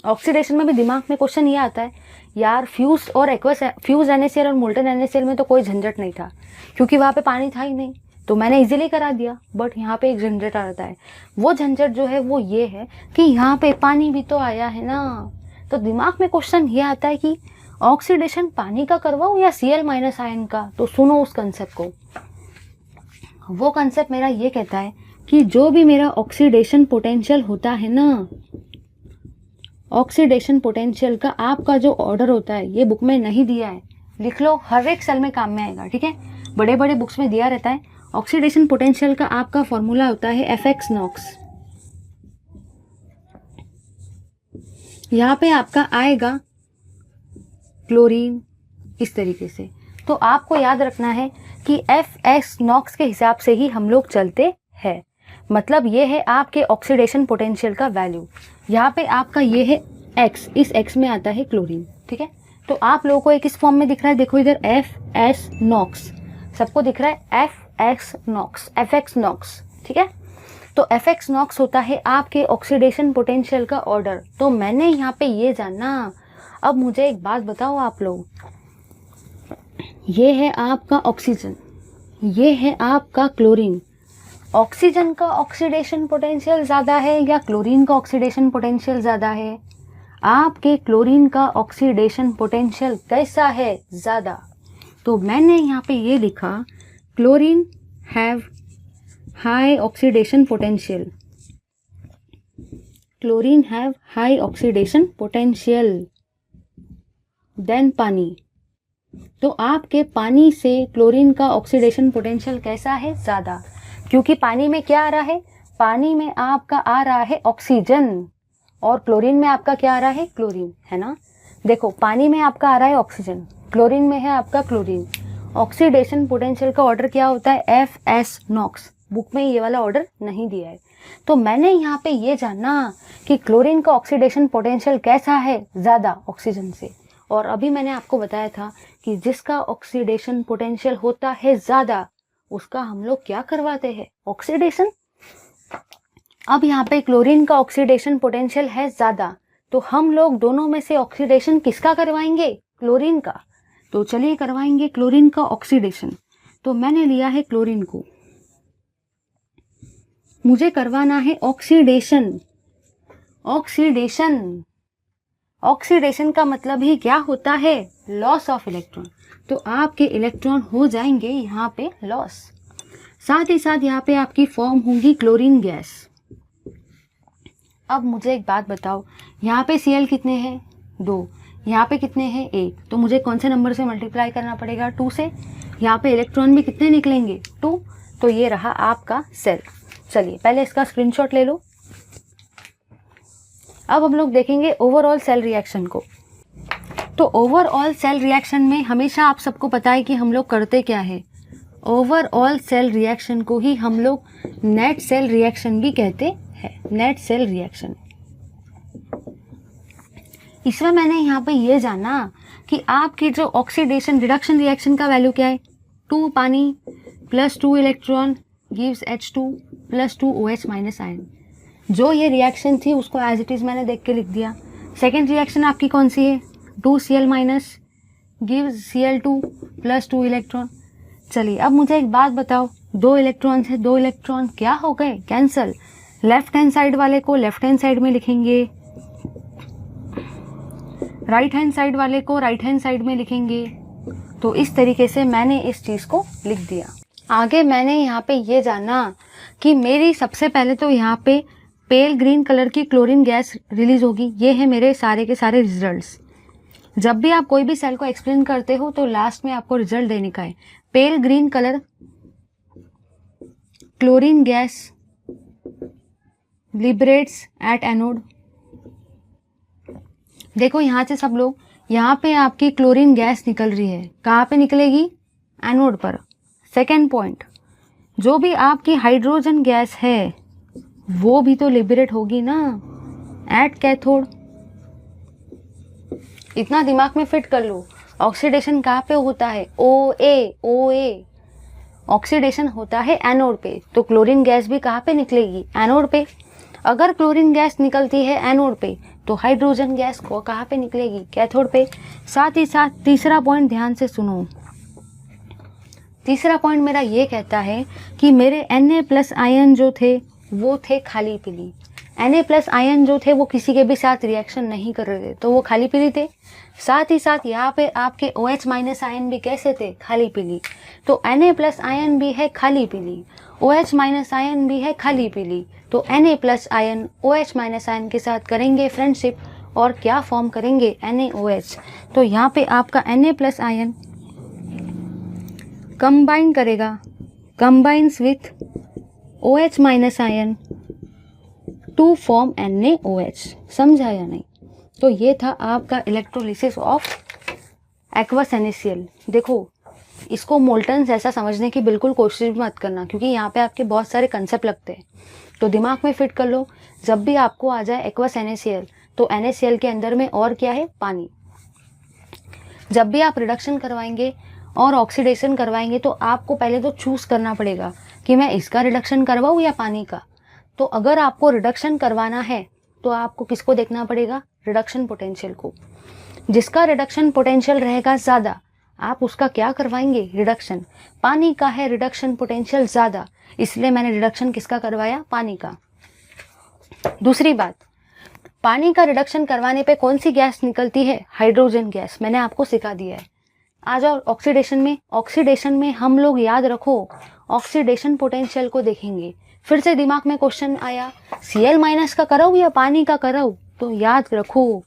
ऑक्सीडेशन में भी दिमाग में क्वेश्चन ये आता है, यार फ्यूज और एक्वस फ्यूज NaCl और मोल्टन NaCl में तो कोई झंझट नहीं था क्योंकि वहाँ पे पानी था ही नहीं, तो मैंने इजीली करा दिया। बट यहाँ पे एक झंझट आता है, वो झंझट जो है वो ये है कि यहाँ पे पानी भी तो आया है ना। तो दिमाग में क्वेश्चन ये आता है कि ऑक्सीडेशन पानी का करवाओ या Cl- आयन का। तो सुनो उस कंसेप्ट को। वो कंसेप्ट मेरा ये कहता है कि जो भी मेरा ऑक्सीडेशन पोटेंशियल होता है ना, ऑक्सीडेशन पोटेंशियल का आपका जो ऑर्डर होता है, ये बुक में नहीं दिया है, लिख लो, हर एक सेल में काम में आएगा। ठीक है, बड़े बड़े बुक्स में दिया रहता है। ऑक्सीडेशन पोटेंशियल का आपका फॉर्मूला होता है FX नॉक्स। यहाँ पे आपका आएगा क्लोरीन, इस तरीके से। तो आपको याद रखना है कि FX नॉक्स के हिसाब से ही हम लोग चलते हैं। मतलब ये है आपके ऑक्सीडेशन पोटेंशियल का वैल्यू। यहाँ पे आपका ये है X, इस X में आता है क्लोरीन। ठीक है, तो आप लोगों को एक इस फॉर्म में दिख रहा है, देखो इधर FS नॉक्स, सबको दिख रहा है FX नॉक्स। ठीक है, तो FX नॉक्स होता है आपके ऑक्सीडेशन पोटेंशियल का ऑर्डर। तो मैंने यहाँ पे ये जाना। अब मुझे एक बात बताओ आप लोग, ये है आपका ऑक्सीजन, ये है आपका क्लोरीन। ऑक्सीजन का ऑक्सीडेशन पोटेंशियल ज़्यादा है या क्लोरीन का ऑक्सीडेशन पोटेंशियल ज़्यादा है? आपके क्लोरीन का ऑक्सीडेशन पोटेंशियल कैसा है, ज़्यादा। तो मैंने यहाँ पे ये लिखा, chlorine have high oxidation potential, chlorine have high oxidation potential than पानी। तो आपके पानी से क्लोरीन का ऑक्सीडेशन पोटेंशियल कैसा है, ज़्यादा, क्योंकि पानी में क्या आ रहा है, पानी में आपका आ रहा है ऑक्सीजन और क्लोरीन में आपका क्या आ रहा है, क्लोरीन, है ना। देखो पानी में आपका आ रहा है ऑक्सीजन, क्लोरीन में है आपका क्लोरीन। ऑक्सीडेशन पोटेंशियल का ऑर्डर क्या होता है, FS नॉक्स। बुक में ये वाला ऑर्डर नहीं दिया है। तो मैंने यहाँ पे ये जाना कि क्लोरीन का ऑक्सीडेशन पोटेंशियल कैसा है, ज़्यादा ऑक्सीजन से। और अभी मैंने आपको बताया था कि जिसका ऑक्सीडेशन पोटेंशियल होता है ज़्यादा, उसका हम लोग क्या करवाते हैं, ऑक्सीडेशन। अब यहाँ पे क्लोरीन का ऑक्सीडेशन पोटेंशियल है ज़्यादा, तो हम लोग दोनों में से ऑक्सीडेशन किसका करवाएंगे, क्लोरीन का। तो चलिए करवाएंगे क्लोरीन का ऑक्सीडेशन। तो मैंने लिया है क्लोरीन को, मुझे करवाना है ऑक्सीडेशन ऑक्सीडेशन। ऑक्सीडेशन का मतलब ही क्या होता है? Loss of electron. तो आपके इलेक्ट्रॉन हो जाएंगे यहाँ पे लॉस। साथ ही साथ यहाँ पे आपकी फॉर्म होंगी क्लोरीन गैस। अब मुझे एक बात बताओ, यहाँ पे Cl कितने हैं? 2। यहाँ पे कितने हैं? 1। तो मुझे कौन से नंबर से मल्टीप्लाई करना पड़ेगा? 2 से। यहाँ पे इलेक्ट्रॉन भी कितने निकलेंगे? 2। तो ये रहा आपका सेल। चलिए पहले इसका स्क्रीनशॉट ले लो। अब हम लोग देखेंगे ओवरऑल सेल रिएक्शन को। तो ओवरऑल सेल रिएक्शन में हमेशा आप सबको पता है कि हम लोग करते क्या है। ओवरऑल सेल रिएक्शन को ही हम लोग नेट सेल रिएक्शन भी कहते हैं। Net cell reaction. इसमें मैंने यहाँ पे ये जाना कि आपकी जो ऑक्सीडेशन रिडक्शन रिएक्शन का वैल्यू क्या है? 2 पानी plus 2 electron gives H2 plus 2 OH minus ion. जो ये रिएक्शन थी उसको एज इट इज़ मैंने देख के लिख दिया। सेकेंड रिएक्शन आपकी कौन सी है? 2Cl minus gives Cl2 plus 2 electron. चलिए अब मुझे एक बात बताओ, 2 इलेक्ट्रॉन है, 2 इलेक्ट्रॉन क्या हो गए? कैंसल। लेफ्ट हैंड साइड वाले को लेफ्ट हैंड साइड में लिखेंगे, राइट हैंड साइड वाले को राइट हैंड साइड में लिखेंगे। तो इस तरीके से मैंने इस चीज़ को लिख दिया। आगे मैंने यहाँ पे ये जाना कि मेरी सबसे पहले तो यहाँ पे पेल ग्रीन कलर की क्लोरीन गैस रिलीज होगी। ये है मेरे सारे के सारे रिजल्ट्स। जब भी आप कोई भी सेल को एक्सप्लेन करते हो तो लास्ट में आपको रिजल्ट देने का है। Pale green colour chlorine gas liberates at anode. देखो यहाँ से सब लोग, यहाँ पे आपकी क्लोरीन गैस निकल रही है। कहाँ पे निकलेगी? एनोड पर। सेकेंड पॉइंट, जो भी आपकी हाइड्रोजन गैस है वो भी तो लिबरेट होगी ना एट कैथोड। इतना दिमाग में फिट कर लो। ऑक्सीडेशन कहाँ पे होता है? OA। ऑक्सीडेशन होता है एनोड पे। तो क्लोरीन गैस भी कहाँ पे निकलेगी? एनोड पे। अगर क्लोरीन गैस निकलती है एनोड पे तो हाइड्रोजन गैस को कहाँ पे निकलेगी? कैथोड पे। साथ ही साथ तीसरा पॉइंट ध्यान से सुनो। तीसरा पॉइंट मेरा ये कहता है कि मेरे Na+ आयन जो थे वो थे खाली पीली। Na+ आयन जो थे वो किसी के भी साथ रिएक्शन नहीं कर रहे थे, तो वो खाली पीली थे। साथ ही साथ यहाँ पे आपके OH माइनस आयन भी कैसे थे? खाली पीली। तो Na+ आयन भी है खाली पीली, OH माइनस आयन भी है खाली पीली। तो Na+ ion OH minus ion के साथ करेंगे फ्रेंडशिप और क्या फॉर्म करेंगे? NaOH। तो यहाँ पे आपका Na+ आयन कंबाइन करेगा, combines with OH minus ion to form NaOH। समझा या नहीं? तो ये था आपका इलेक्ट्रोलिसिस ऑफ एक्वस NaCl। देखो इसको मोल्टन ऐसा समझने की बिल्कुल कोशिश मत करना, क्योंकि यहाँ पे आपके बहुत सारे कंसेप्ट लगते हैं। तो दिमाग में फिट कर लो, जब भी आपको आ जाए एक्वस NaCl तो NaCl के अंदर में और क्या है? पानी। जब भी आप रिडक्शन करवाएंगे और ऑक्सीडेशन करवाएंगे तो आपको पहले तो चूज करना पड़ेगा कि मैं इसका रिडक्शन करवाऊँ या पानी का। तो अगर आपको रिडक्शन करवाना है तो आपको किसको देखना पड़ेगा? रिडक्शन पोटेंशियल को। जिसका रिडक्शन पोटेंशियल रहेगा ज़्यादा आप उसका क्या करवाएंगे? रिडक्शन। पानी का है रिडक्शन पोटेंशियल ज़्यादा, इसलिए मैंने रिडक्शन किसका करवाया? पानी का। दूसरी बात, पानी का रिडक्शन करवाने पे कौन सी गैस निकलती है? Hydrogen gas. मैंने आपको सिखा दिया है। आ जाओ ऑक्सीडेशन में। ऑक्सीडेशन में हम लोग याद रखो ऑक्सीडेशन पोटेंशियल को देखेंगे। फिर से दिमाग में क्वेश्चन आया Cl- का कराऊँ या पानी का कराऊँ? तो याद रखो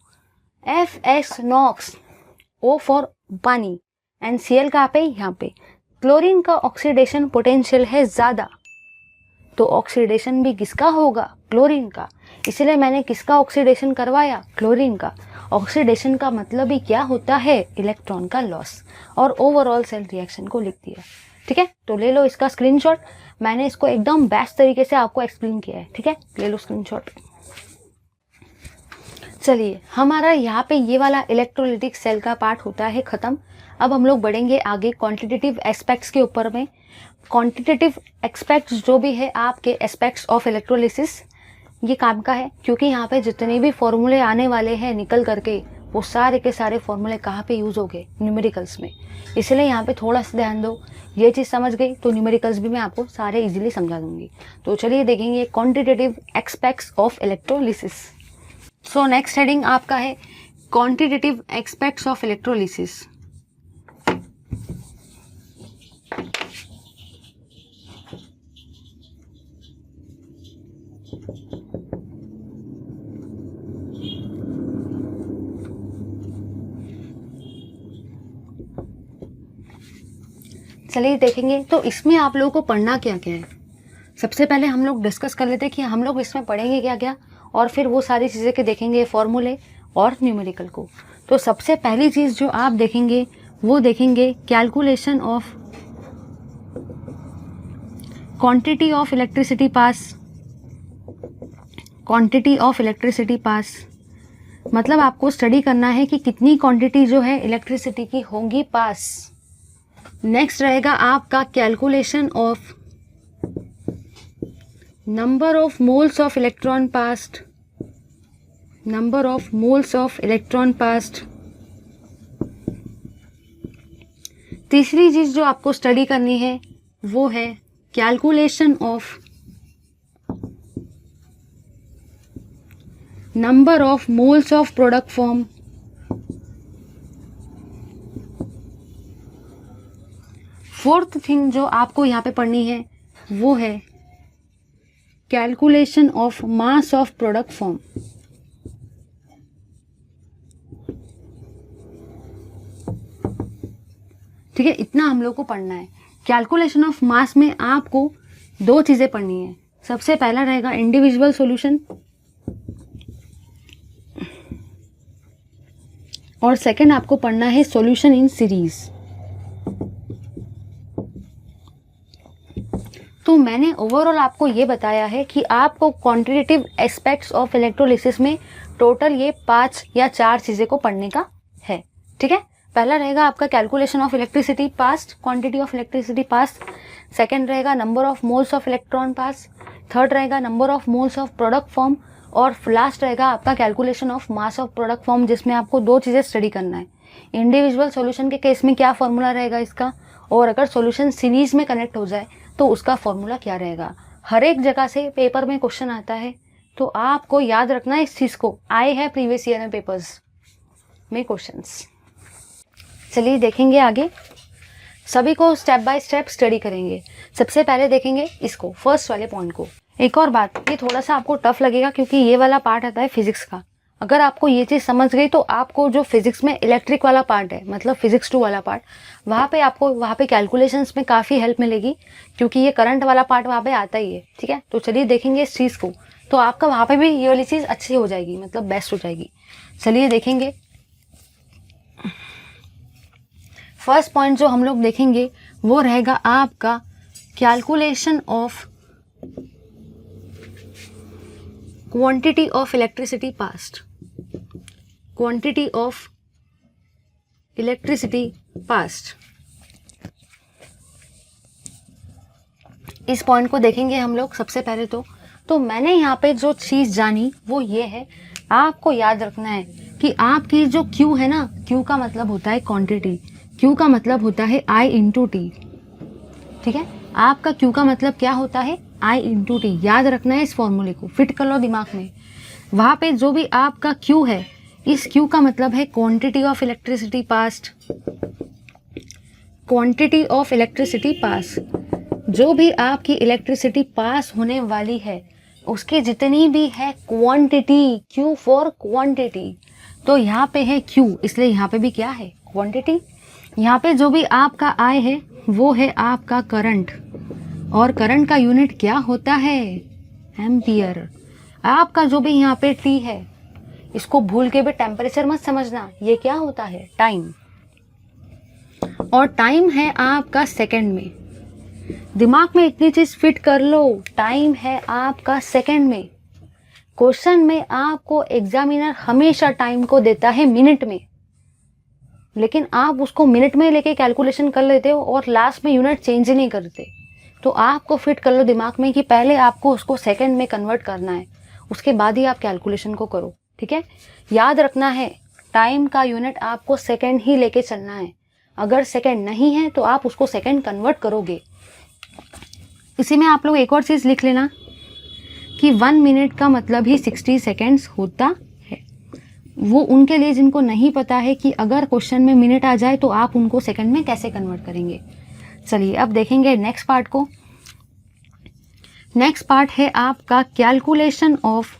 FS नॉक्स, O फॉर पानी एंड Cl कहाँ पे? यहाँ पे। क्लोरीन का ऑक्सीडेशन पोटेंशियल है ज़्यादा, तो ऑक्सीडेशन भी किसका होगा? क्लोरीन का। इसलिए मैंने किसका ऑक्सीडेशन करवाया? क्लोरीन का। ऑक्सीडेशन का मतलब ही क्या होता है? इलेक्ट्रॉन का लॉस। और ओवरऑल सेल रिएक्शन को लिख दिया। ठीक है, तो ले लो इसका स्क्रीनशॉट। मैंने इसको एकदम बेस्ट तरीके से आपको एक्सप्लेन किया है। ठीक है, ले लो स्क्रीनशॉट। चलिए हमारा यहाँ पे ये वाला इलेक्ट्रोलिटिक सेल का पार्ट होता है ख़त्म। अब हम लोग बढ़ेंगे आगे क्वांटिटेटिव एस्पेक्ट्स के ऊपर में। क्वांटिटेटिव एस्पेक्ट्स जो भी है आपके एस्पेक्ट्स ऑफ इलेक्ट्रोलिसिस, ये काम का है, क्योंकि यहाँ पे जितने भी फॉर्मूले आने वाले हैं निकल करके वो सारे के सारे फॉर्मूले कहाँ पे यूज़ हो गए? न्यूमेरिकल्स में। इसलिए यहाँ पे थोड़ा सा ध्यान दो। ये चीज़ समझ गई तो न्यूमेरिकल्स भी मैं आपको सारे इजीली समझा दूंगी। तो चलिए देखेंगे quantitative aspects of electrolysis. So next heading आपका है क्वांटिटेटिव एस्पेक्ट्स ऑफ इलेक्ट्रोलिसिस। चलिए देखेंगे तो इसमें आप लोगों को पढ़ना क्या क्या है। सबसे पहले हम लोग डिस्कस कर लेते हैं कि हम लोग इसमें पढ़ेंगे क्या क्या, और फिर वो सारी चीज़ें के देखेंगे फॉर्मूले और न्यूमेरिकल को। तो सबसे पहली चीज़ जो आप देखेंगे वो देखेंगे calculation of quantity of electricity pass. Quantity of electricity pass मतलब आपको स्टडी करना है कि कितनी क्वांटिटी जो है इलेक्ट्रिसिटी की होंगी पास। नेक्स्ट रहेगा आपका calculation of number of moles of electron passed. Number of moles of electron passed. तीसरी चीज जो आपको स्टडी करनी है वो है calculation of number of moles of product form. Fourth thing जो आपको यहाँ पे पढ़नी है वो है calculation of mass of product form. ठीक है, इतना हम लोग को पढ़ना है। कैलकुलेशन ऑफ मास में आपको दो चीजें पढ़नी है। सबसे पहला रहेगा इंडिविजुअल सॉल्यूशन और सेकंड आपको पढ़ना है सॉल्यूशन इन सीरीज। तो मैंने ओवरऑल आपको ये बताया है कि आपको क्वांटिटेटिव एस्पेक्ट्स ऑफ इलेक्ट्रोलिसिस में टोटल ये 5 या 4 चीज़ें को पढ़ने का है। ठीक है, पहला रहेगा आपका calculation of electricity passed, quantity of electricity passed. Second रहेगा number of moles of electron pass. Third रहेगा number of moles of product form. और लास्ट रहेगा आपका calculation of mass of product form, जिसमें आपको 2 चीज़ें स्टडी करना है। इंडिविजुअल सॉल्यूशन के केस में क्या फॉर्मूला रहेगा इसका, और अगर सॉल्यूशन सीरीज में कनेक्ट हो जाए तो उसका फॉर्मूला क्या रहेगा। हर एक जगह से पेपर में क्वेश्चन आता है, तो आपको याद रखना है इस चीज़ को। आए हैं प्रीवियस ईयर में पेपर्स में क्वेश्चंस। चलिए देखेंगे आगे, सभी को स्टेप बाय स्टेप स्टडी करेंगे। सबसे पहले देखेंगे इसको, फर्स्ट वाले पॉइंट को। एक और बात, ये थोड़ा सा आपको टफ लगेगा क्योंकि ये वाला पार्ट आता है फिजिक्स का। अगर आपको ये चीज़ समझ गई तो आपको जो फिजिक्स में इलेक्ट्रिक वाला पार्ट है, मतलब फिजिक्स 2 वाला पार्ट, वहाँ पे कैलकुलेशंस में काफ़ी हेल्प मिलेगी, क्योंकि ये करंट वाला पार्ट वहाँ पे आता ही है। ठीक है, तो चलिए देखेंगे इस चीज़ को, तो आपका वहाँ पे भी ये वाली चीज़ अच्छी हो जाएगी, मतलब बेस्ट हो जाएगी। चलिए देखेंगे फर्स्ट पॉइंट जो हम लोग देखेंगे वो रहेगा आपका calculation of quantity of electricity passed. Quantity of electricity past, इस पॉइंट को देखेंगे हम लोग सबसे पहले। तो मैंने यहाँ पे जो चीज़ जानी वो ये है, आपको याद रखना है कि आपकी जो Q है ना, Q का मतलब होता है क्वांटिटी, Q का मतलब होता है I इंटू टी। ठीक है, आपका Q का मतलब क्या होता है, I इंटू टी। याद रखना है, इस फॉर्मूले को फिट कर लो दिमाग में। वहाँ पे जो भी आपका Q है, इस Q का मतलब है quantity of electricity passed. Quantity of electricity pass, जो भी आपकी इलेक्ट्रिसिटी पास होने वाली है उसकी जितनी भी है क्वांटिटी, Q फॉर क्वांटिटी। तो यहाँ पे है Q, इसलिए यहाँ पे भी क्या है, क्वांटिटी। यहाँ पे जो भी आपका I है वो है आपका करंट, और करंट का यूनिट क्या होता है, एम्पियर। आपका जो भी यहाँ पे T है, इसको भूल के भी टेम्परेचर मत समझना, ये क्या होता है, टाइम। और टाइम है आपका सेकंड में। दिमाग में इतनी चीज फिट कर लो, टाइम है आपका सेकंड में। क्वेश्चन में आपको एग्जामिनर हमेशा टाइम को देता है मिनट में, लेकिन आप उसको मिनट में लेके कैलकुलेशन कर लेते हो और लास्ट में यूनिट चेंज ही नहीं करते। तो आपको फिट कर लो दिमाग में कि पहले आपको उसको सेकंड में कन्वर्ट करना है, उसके बाद ही आप कैलकुलेशन को करो। ठीक है, याद रखना है टाइम का यूनिट आपको सेकंड ही लेके चलना है। अगर सेकंड नहीं है तो आप उसको सेकंड कन्वर्ट करोगे। इसी में आप लोग एक और चीज़ लिख लेना कि 1 मिनट का मतलब ही 60 सेकेंड्स होता है। वो उनके लिए जिनको नहीं पता है कि अगर क्वेश्चन में मिनट आ जाए तो आप उनको सेकंड में कैसे कन्वर्ट करेंगे। चलिए अब देखेंगे नेक्स्ट पार्ट को। नेक्स्ट पार्ट है आपका calculation of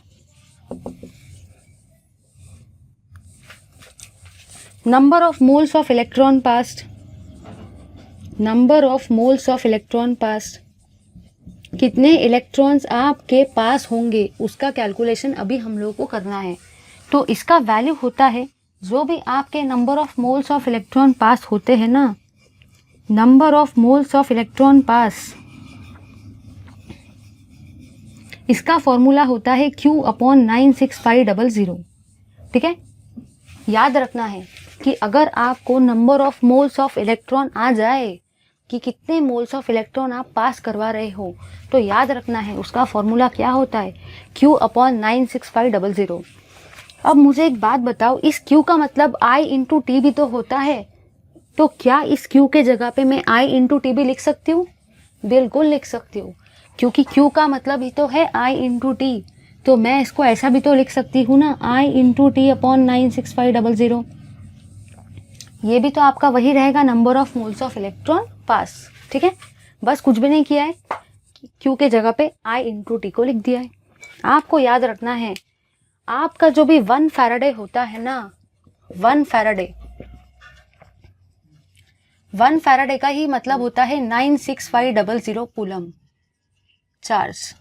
number of moles of electron past. Number of moles of electron past, कितने इलेक्ट्रॉन्स आपके पास होंगे उसका कैलकुलेशन अभी हम लोगों को करना है। तो इसका वैल्यू होता है जो भी आपके number of moles of electron pass होते हैं ना, number of moles of electron pass, इसका फॉर्मूला होता है Q/96500। ठीक है, याद रखना है कि अगर आपको number of moles of electron आ जाए कि कितने मोल्स ऑफ इलेक्ट्रॉन आप पास करवा रहे हो, तो याद रखना है उसका फॉर्मूला क्या होता है, Q/96500। अब मुझे एक बात बताओ, इस Q का मतलब I/T भी तो होता है, तो क्या इस Q के जगह पे मैं I/T भी लिख सकती हूँ? बिल्कुल लिख सकती हूँ, क्योंकि Q का मतलब ही तो है I/T। तो मैं इसको ऐसा भी तो लिख सकती हूँ ना, I/T/96500। ये भी तो आपका वही रहेगा, number of moles of electron pass. ठीक है, बस कुछ भी नहीं किया है, Q के जगह पे I/T को लिख दिया है। आपको याद रखना है आपका जो भी 1 फैराडे होता है ना, 1 फैराडे का ही मतलब होता है 96500 कूलम चार्ज।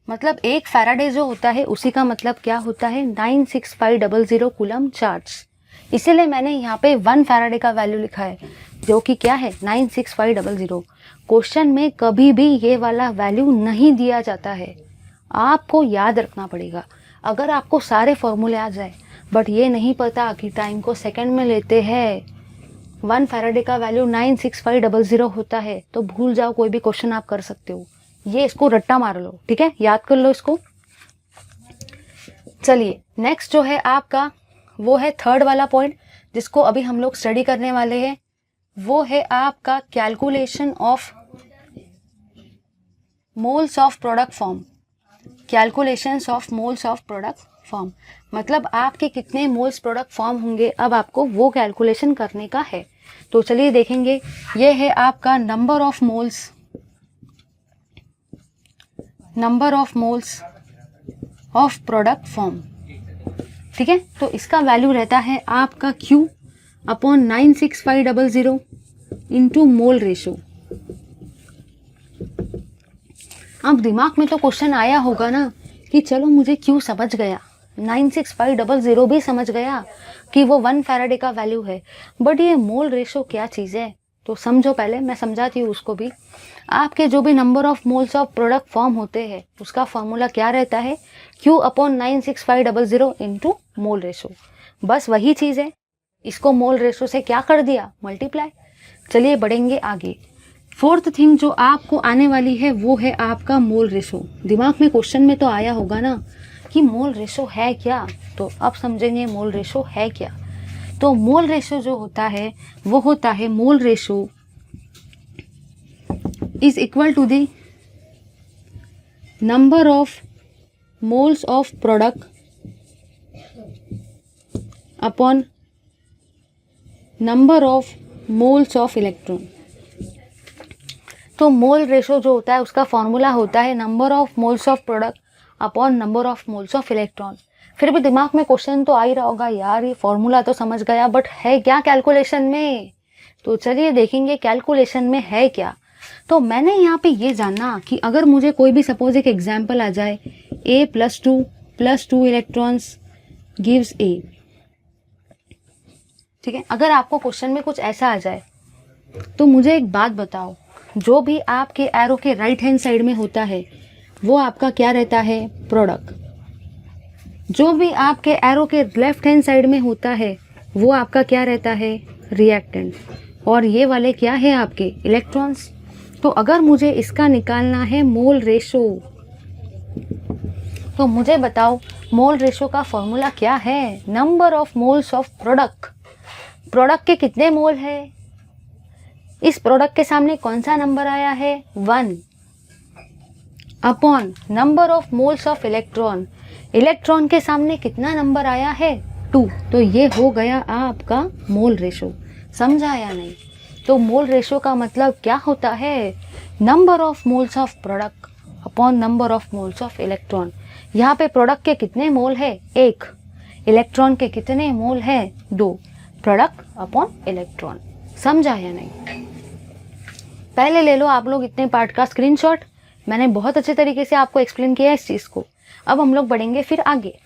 मतलब 1 फैराडे जो होता है उसी का मतलब क्या होता है, 96500 कूलम चार्ज। इसीलिए मैंने यहाँ पे 1 फैराडे का वैल्यू लिखा है, जो कि क्या है 96500। क्वेश्चन में कभी भी ये वाला वैल्यू नहीं दिया जाता है, आपको याद रखना पड़ेगा। अगर आपको सारे फॉर्मूले आ जाए बट ये नहीं पता कि टाइम को सेकंड में लेते हैं, 1 फैराडे का वैल्यू 96500 होता है, तो भूल जाओ, कोई भी क्वेश्चन आप कर सकते हो। ये इसको रट्टा मार लो, ठीक है, याद कर लो इसको। चलिए नेक्स्ट जो है आपका, वो है थर्ड वाला पॉइंट जिसको अभी हम लोग स्टडी करने वाले हैं। वो है आपका calculation of moles of product form. Calculations of moles of product form मतलब आपके कितने मोल्स प्रोडक्ट फॉर्म होंगे, अब आपको वो कैलकुलेशन करने का है। तो चलिए देखेंगे, ये है आपका number of moles of product form. ठीक है, तो इसका वैल्यू रहता है आपका Q/96500 इंटू मोल रेशो। अब दिमाग में तो क्वेश्चन आया होगा ना कि चलो मुझे Q समझ गया, 96500 भी समझ गया कि वो 1 फैराडे का वैल्यू है, बट ये मोल रेशो क्या चीज़ है, तो समझो, पहले मैं समझाती हूँ उसको भी। आपके जो भी number of moles of product form होते हैं उसका फॉर्मूला क्या रहता है, Q/96500 इंटू मोल रेशो। बस वही चीज़ है, इसको मोल रेशो से क्या कर दिया, मल्टीप्लाई। चलिए बढ़ेंगे आगे। फोर्थ थिंग जो आपको आने वाली है वो है आपका मोल रेशो। दिमाग में क्वेश्चन में तो आया होगा ना कि मोल रेशो है क्या, तो अब समझेंगे मोल रेशो है क्या। तो मोल रेशो जो होता है वो होता है, mole ratio is equal to the number of moles of product upon number of moles of electron. तो मोल रेशो जो होता है उसका फॉर्मूला होता है number of moles of product upon number of moles of electron. फिर भी दिमाग में क्वेश्चन तो आ ही रहा होगा, यार ये फॉर्मूला तो समझ गया बट है क्या कैलकुलेशन में। तो चलिए देखेंगे कैलकुलेशन में है क्या। तो मैंने यहाँ पे ये जानना कि अगर मुझे कोई भी सपोज एक एग्जाम्पल आ जाए, A+2 इलेक्ट्रॉन्स गिव्स A। ठीक है, अगर आपको क्वेश्चन में कुछ ऐसा आ जाए तो मुझे एक बात बताओ, जो भी आपके एरो के राइट हैंड साइड में होता है वो आपका क्या रहता है, प्रोडक्ट। जो भी आपके एरो के लेफ्ट हैंड साइड में होता है वो आपका क्या रहता है, रिएक्टेंट। और ये वाले क्या है आपके, इलेक्ट्रॉन्स। तो अगर मुझे इसका निकालना है मोल रेशो, तो मुझे बताओ मोल रेशो का फॉर्मूला क्या है, number of moles of product. Product के कितने मोल है, इस प्रोडक्ट के सामने कौन सा नंबर आया है, 1, upon number of moles of electron. Electron के सामने कितना नंबर आया है 2, तो ये हो गया आपका मोल रेशो। समझा या नहीं? तो मोल रेशो का मतलब क्या होता है? Number of moles of product upon number of moles of electron. यहाँ पे प्रोडक्ट के कितने मोल है? 1। इलेक्ट्रॉन के कितने मोल है? 2। Product upon electron. समझा या नहीं? पहले ले लो आप लोग इतने पार्ट का स्क्रीनशॉट। मैंने बहुत अच्छे तरीके से आपको एक्सप्लेन किया इस चीज़ को। अब हम लोग बढ़ेंगे फिर आगे।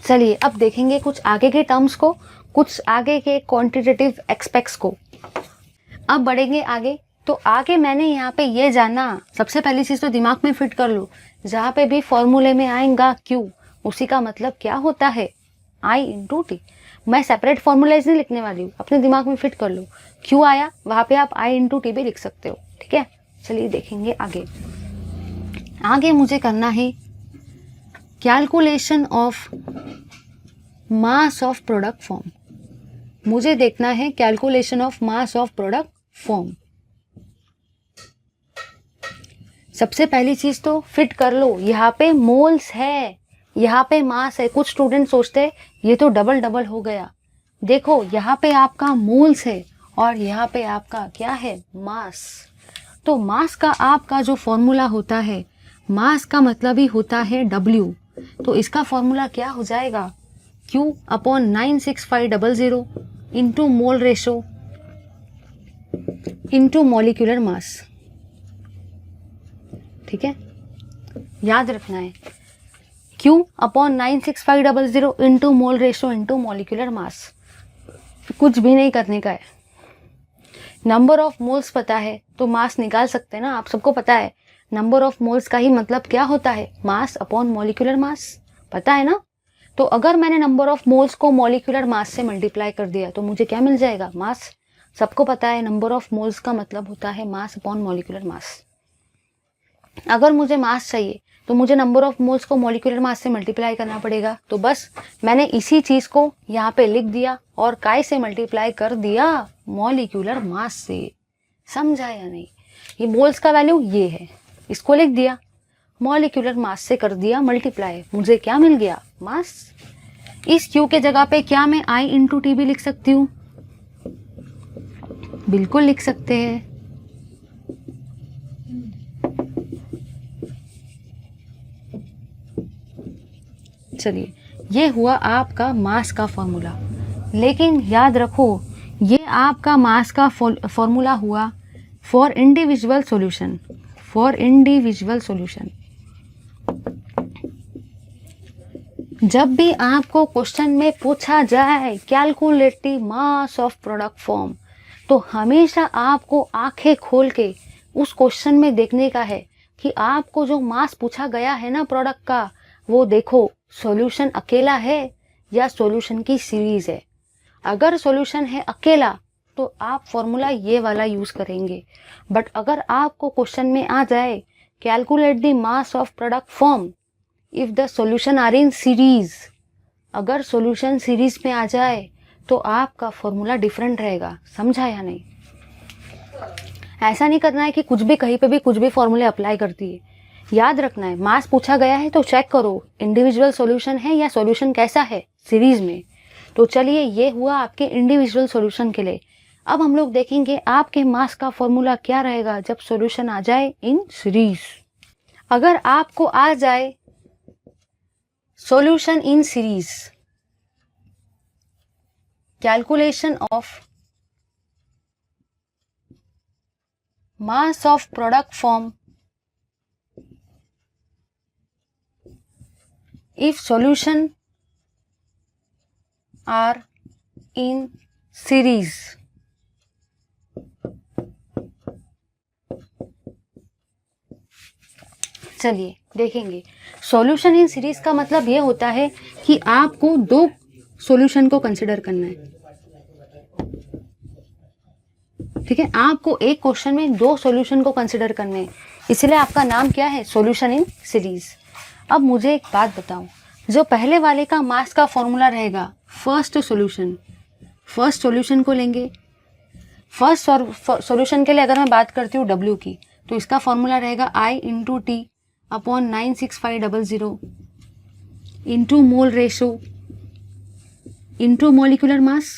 चलिए अब देखेंगे कुछ आगे के टर्म्स को, कुछ आगे के क्वांटिटेटिव एक्सपेक्ट्स को। अब बढ़ेंगे आगे। तो आगे मैंने यहाँ पे ये जाना, सबसे पहली चीज़ तो दिमाग में फिट कर लो, जहाँ पे भी फॉर्मूले में आएगा Q, उसी का मतलब क्या होता है? I into T. मैं सेपरेट फॉर्मूलाइज नहीं लिखने वाली हूँ, अपने दिमाग में फिट कर लो। Q आया, वहाँ पे आप I इंटू टी भी लिख सकते हो। ठीक है, चलिए देखेंगे आगे। आगे मुझे करना है calculation of mass of product form. मुझे देखना है calculation of mass of product form. सबसे पहली चीज तो फिट कर लो, यहाँ पे मोल्स है, यहाँ पे मास है। कुछ स्टूडेंट सोचते हैं ये तो डबल डबल हो गया। देखो यहाँ पे आपका मोल्स है और यहाँ पे आपका क्या है? मास। तो मास का आपका जो फॉर्मूला होता है, मास का मतलब ही होता है W। तो इसका फॉर्मूला क्या हो जाएगा? Q upon 96500 into mole ratio into molecular मास। ठीक है, याद रखना है Q upon 96500 into mole ratio into molecular मास। कुछ भी नहीं करने का है। नंबर ऑफ मोल्स पता है तो मास निकाल सकते हैं ना, आप सबको पता है। नंबर ऑफ मोल्स का ही मतलब क्या होता है? मास अपॉन मॉलिक्यूलर मास, पता है ना? तो अगर मैंने नंबर ऑफ मोल्स को मॉलिक्यूलर मास से मल्टीप्लाई कर दिया तो मुझे क्या मिल जाएगा? मास। सबको पता है नंबर ऑफ मोल्स का मतलब होता है मास अपॉन मॉलिक्यूलर मास। अगर मुझे मास चाहिए तो मुझे नंबर ऑफ मोल्स को मॉलिक्यूलर मास से मल्टीप्लाई करना पड़ेगा। तो बस मैंने इसी चीज़ को यहाँ पे लिख दिया और काय से मल्टीप्लाई कर दिया? मॉलिक्यूलर मास से। समझा या नहीं? ये मोल्स का वैल्यू ये है, इसको लिख दिया, मॉलिक्यूलर मास से कर दिया मल्टीप्लाई, मुझे क्या मिल गया? मास। इस Q के जगह पे क्या मैं I इंटू टी भी लिख सकती हूँ? बिल्कुल लिख सकते हैं। चलिए, ये हुआ आपका मास का फॉर्मूला। लेकिन याद रखो, ये आपका मास का फॉर्मूला हुआ for individual solution. For individual solution, जब भी आपको क्वेश्चन में पूछा जाए calculative mass of product form, तो हमेशा आपको आंखें खोल के उस क्वेश्चन में देखने का है कि आपको जो मास पूछा गया है ना प्रोडक्ट का, वो देखो सॉल्यूशन अकेला है या सॉल्यूशन की सीरीज है। अगर सॉल्यूशन है अकेला तो आप फॉर्मूला ये वाला यूज करेंगे। बट अगर आपको क्वेश्चन में आ जाए calculate the mass of product form if the solution are in series, अगर सॉल्यूशन सीरीज में आ जाए तो आपका फॉर्मूला डिफरेंट रहेगा। समझा या नहीं? ऐसा नहीं करना है कि कुछ भी कहीं पे भी कुछ भी फॉर्मूले अप्लाई करती है। याद रखना है, मास पूछा गया है तो चेक करो इंडिविजुअल सॉल्यूशन है या सॉल्यूशन कैसा है, सीरीज में। तो चलिए, ये हुआ आपके इंडिविजुअल सॉल्यूशन के लिए। अब हम लोग देखेंगे आपके मास का फॉर्मूला क्या रहेगा जब सॉल्यूशन आ जाए इन सीरीज। अगर आपको आ जाए solution in series, calculation of mass of product form if solution are in series, चलिए देखेंगे। सॉल्यूशन इन सीरीज का मतलब ये होता है कि आपको दो सॉल्यूशन को कंसिडर करना है। ठीक है, आपको एक क्वेश्चन में दो सॉल्यूशन को कंसिडर करने हैं, इसलिए आपका नाम क्या है? Solution in series. अब मुझे एक बात बताओ, जो पहले वाले का मास का फॉर्मूला रहेगा फर्स्ट सॉल्यूशन को लेंगे। फर्स्ट सॉल्यूशन के लिए अगर मैं बात करती हूँ W की, तो इसका फॉर्मूला रहेगा I into T upon 96500 into mole ratio into molecular mass.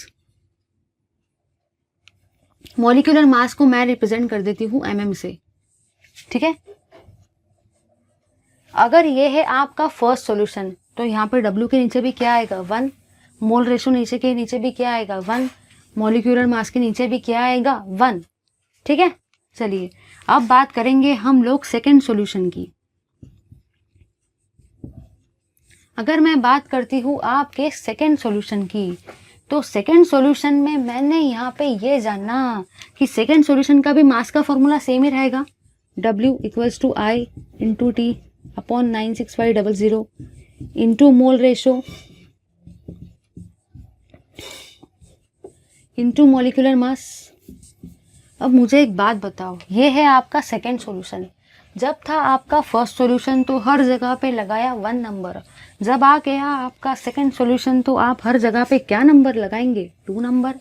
Molecular mass को मैं रिप्रेजेंट कर देती हूँ mm से, ठीक है। अगर ये है आपका फर्स्ट सॉल्यूशन तो यहाँ पे W के नीचे भी क्या आएगा 1, मोल रेशो नीचे के नीचे भी क्या आएगा 1, मॉलिक्यूलर मास के नीचे भी क्या आएगा 1, ठीक है। चलिए अब बात करेंगे हम लोग सेकेंड सॉल्यूशन की। अगर मैं बात करती हूँ आपके सेकेंड सॉल्यूशन की, तो सेकेंड सॉल्यूशन में मैंने यहाँ पे ये जानना कि सेकेंड सॉल्यूशन का भी मास का फॉर्मूला सेम ही रहेगा, W equals to I into T upon 96500 into mole ratio into molecular mass. अब मुझे एक बात बताओ, ये है आपका सेकेंड सॉल्यूशन। जब था आपका फर्स्ट सॉल्यूशन तो हर जगह पे लगाया 1 नंबर, जब आ गया आपका सेकेंड सॉल्यूशन तो आप हर जगह पे क्या नंबर लगाएंगे 2 नंबर।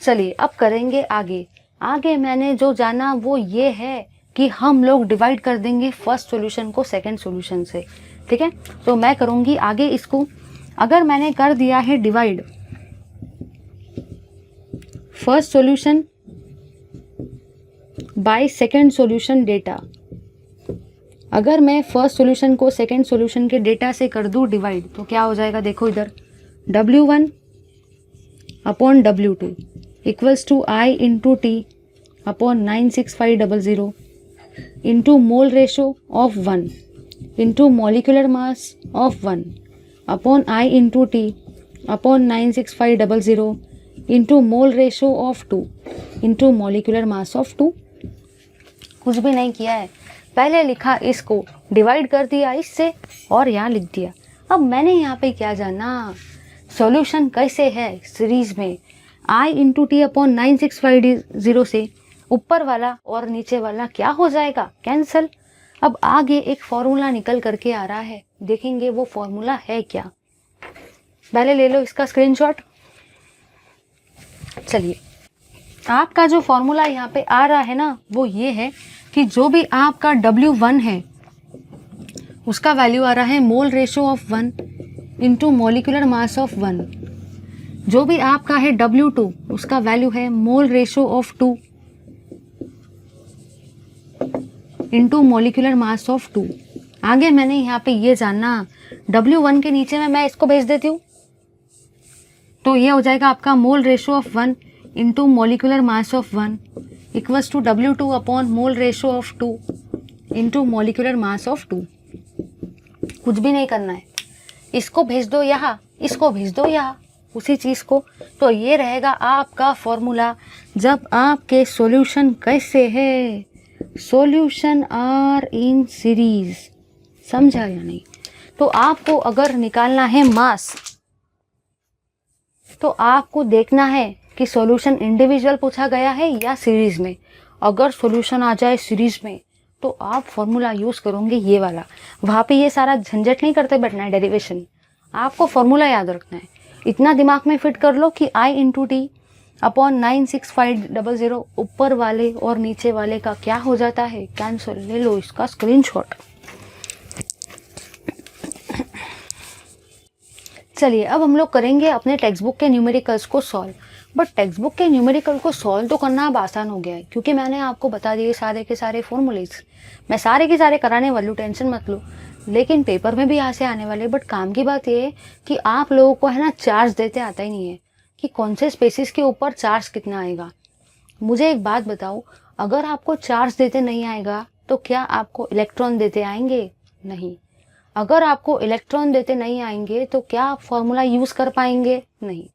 चलिए अब करेंगे आगे मैंने जो जाना वो ये है कि हम लोग डिवाइड कर देंगे फर्स्ट सॉल्यूशन को सेकेंड सॉल्यूशन से, ठीक है। तो मैं करूँगी आगे इसको, अगर मैंने कर दिया है divide first solution by second solution data, अगर मैं फर्स्ट सॉल्यूशन को सेकेंड सॉल्यूशन के डेटा से कर दूँ डिवाइड तो क्या हो जाएगा, देखो इधर W1 upon W2 equals to I into T upon 96500 into mole ratio of 1 into molecular mass of 1 upon I into T upon 96500 into mole ratio of 2 into molecular mass of 2। कुछ भी नहीं किया है, पहले लिखा इसको, डिवाइड कर दिया इससे और यहाँ लिख दिया। अब मैंने यहाँ पे क्या जाना, सॉल्यूशन कैसे है सीरीज में, I इंटू टी अपॉन 96500 से ऊपर वाला और नीचे वाला क्या हो जाएगा, कैंसल। अब आगे एक फॉर्मूला निकल करके आ रहा है, देखेंगे वो फॉर्मूला है क्या। पहले ले लो इसका स्क्रीनशॉट। चलिए आपका जो फॉर्मूला यहाँ पे आ रहा है ना वो ये है कि जो भी आपका W1 है उसका वैल्यू आ रहा है mole ratio of 1 into molecular mass of 1। जो भी आपका है W2 उसका वैल्यू है mole ratio of 2 into molecular mass of 2। आगे मैंने यहाँ पे ये जानना, W1 के नीचे में मैं इसको भेज देती हूँ तो ये हो जाएगा आपका mole ratio of 1 into molecular mass of 1 equals to W2 upon mole ratio of 2 into molecular mass of 2। कुछ भी नहीं करना है, इसको भेज दो यहाँ, इसको भेज दो यहाँ, उसी चीज़ को। तो ये रहेगा आपका फॉर्मूला जब आपके सॉल्यूशन कैसे है, सॉल्यूशन आर इन सीरीज। समझा या नहीं। तो आपको अगर निकालना है मास तो आपको देखना है कि सॉल्यूशन इंडिविजुअल पूछा गया है या सीरीज में। अगर सॉल्यूशन आ जाए सीरीज में तो आप फॉर्मूला यूज़ करोगे ये वाला, वहाँ पे ये सारा झंझट नहीं करते बैठना है डेरिवेशन, आपको फॉर्मूला याद रखना है। इतना दिमाग में फिट कर लो कि I इंटू टी अपॉन 96500 ऊपर वाले और नीचे वाले का क्या हो जाता है, कैंसिल। ले लो इसका स्क्रीनशॉट। चलिए अब हम लोग करेंगे अपने टेक्स्ट बुक के न्यूमेरिकल्स को सॉल्व। बट टेक्स्ट बुक के न्यूमेरिकल को सॉल्व तो करना अब आसान हो गया है क्योंकि मैंने आपको बता दिए सारे के सारे फॉर्मूलेज। मैं सारे के सारे कराने वाली हूँ, टेंशन मत लो। लेकिन पेपर में भी यहाँ से आने वाले। बट काम की बात ये है कि आप लोगों को है ना चार्ज देते आता ही नहीं है कि कौन से स्पेसिस के ऊपर चार्ज कितना आएगा। मुझे एक बात बताओ, अगर आपको चार्ज देते नहीं आएगा तो क्या आपको इलेक्ट्रॉन देते आएंगे? नहीं। अगर आपको इलेक्ट्रॉन देते नहीं आएंगे तो क्या आप फॉर्मूला यूज़ कर पाएंगे? नहीं।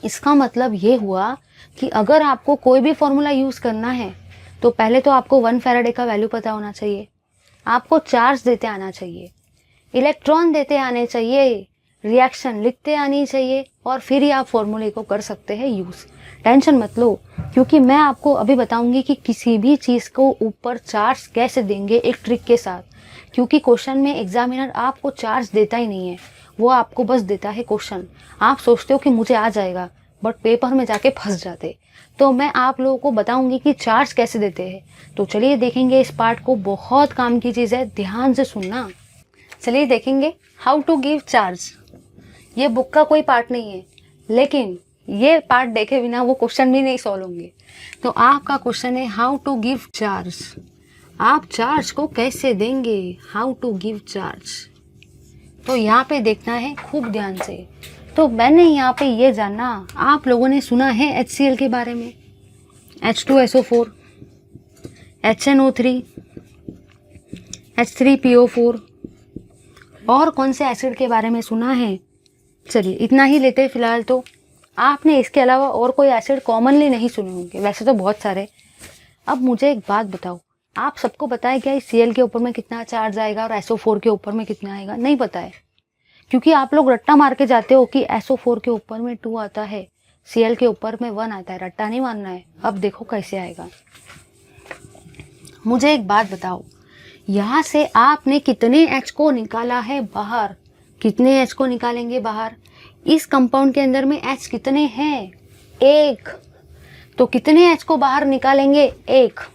इसका मतलब ये हुआ कि अगर आपको कोई भी फॉर्मूला यूज़ करना है तो पहले तो आपको 1 फैराडे का वैल्यू पता होना चाहिए, आपको चार्ज देते आना चाहिए, इलेक्ट्रॉन देते आने चाहिए, रिएक्शन लिखते आनी चाहिए और फिर ही आप फॉर्मूले को कर सकते हैं यूज़। टेंशन मत लो क्योंकि मैं आपको अभी बताऊंगी कि किसी भी चीज़ को ऊपर चार्ज कैसे देंगे एक ट्रिक के साथ। क्योंकि क्वेश्चन में एग्जामिनर आपको चार्ज देता ही नहीं है, वो आपको बस देता है क्वेश्चन। आप सोचते हो कि मुझे आ जाएगा बट पेपर में जाके फंस जाते। तो मैं आप लोगों को बताऊंगी कि चार्ज कैसे देते हैं। तो चलिए देखेंगे इस पार्ट को, बहुत काम की चीज़ है, ध्यान से सुनना। चलिए देखेंगे हाउ टू गिव चार्ज। ये बुक का कोई पार्ट नहीं है, लेकिन ये पार्ट देखे बिना वो क्वेश्चन भी नहीं सॉल्व होंगे। तो आपका क्वेश्चन है हाउ टू गिव चार्ज। आप चार्ज को कैसे देंगे, हाउ टू गिव चार्ज। तो यहाँ पे देखना है खूब ध्यान से। तो मैंने यहाँ पे ये जाना, आप लोगों ने सुना है HCl के बारे में, H2SO4, HNO3, H3PO4, और कौन से एसिड के बारे में सुना है। चलिए इतना ही लेते हैं फिलहाल। तो आपने इसके अलावा और कोई एसिड कॉमनली नहीं सुने होंगे, वैसे तो बहुत सारे। अब मुझे एक बात बताओ, आप सबको पता है क्या इस Cl के ऊपर में कितना चार्ज आएगा और SO4 के ऊपर में कितना आएगा? नहीं पता है, क्योंकि आप लोग रट्टा मार के जाते हो कि SO4 के ऊपर में 2 आता है, Cl के ऊपर में 1 आता है। रट्टा नहीं मारना है। अब देखो कैसे आएगा। मुझे एक बात बताओ, यहाँ से आपने कितने H को निकाला है बाहर? कितने H को निकालेंगे बाहर? इस कंपाउंड के अंदर में H कितने हैं? 1। तो कितने H को बाहर निकालेंगे? 1।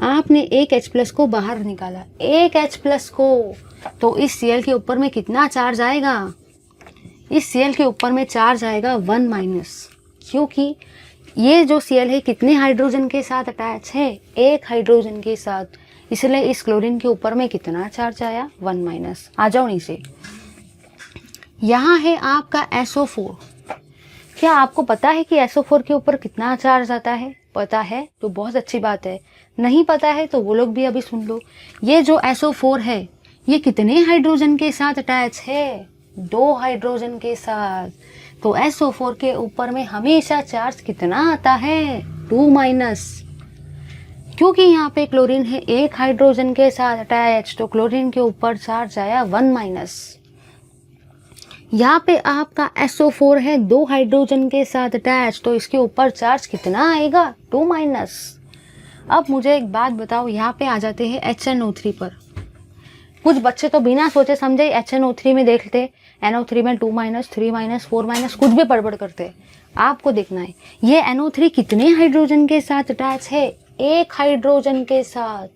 आपने एक H+ को बाहर निकाला, एक H+ को। तो इस Cl के ऊपर में कितना चार्ज आएगा? इस Cl के ऊपर में चार्ज आएगा 1-, क्योंकि ये जो Cl है कितने हाइड्रोजन के साथ अटैच है? 1 हाइड्रोजन के साथ। इसलिए इस क्लोरीन के ऊपर में कितना चार्ज आया? 1-। आ जाओ नीचे। यहाँ है आपका SO4। क्या आपको पता है कि SO4 के ऊपर कितना चार्ज आता है? पता है तो बहुत अच्छी बात है, नहीं पता है तो वो लोग भी अभी सुन लो। ये जो SO4 है ये कितने हाइड्रोजन के साथ अटैच है? 2 हाइड्रोजन के साथ। तो SO4 के ऊपर में हमेशा चार्ज कितना आता है? 2-, क्योंकि यहाँ पे क्लोरीन है 1 हाइड्रोजन के साथ अटैच, तो क्लोरीन के ऊपर चार्ज आया 1-। यहाँ पे आपका SO4 है 2 हाइड्रोजन के साथ अटैच, तो इसके ऊपर चार्ज कितना आएगा? 2-। अब मुझे एक बात बताओ, यहाँ पे आ जाते हैं HNO3 पर। कुछ बच्चे तो बिना सोचे समझे HNO3 में देख लेते, NO3 में 2-, 3-, 4-, कुछ भी बड़बड़ करते। आपको देखना है ये NO3 कितने हाइड्रोजन के साथ अटैच है? 1 हाइड्रोजन के साथ।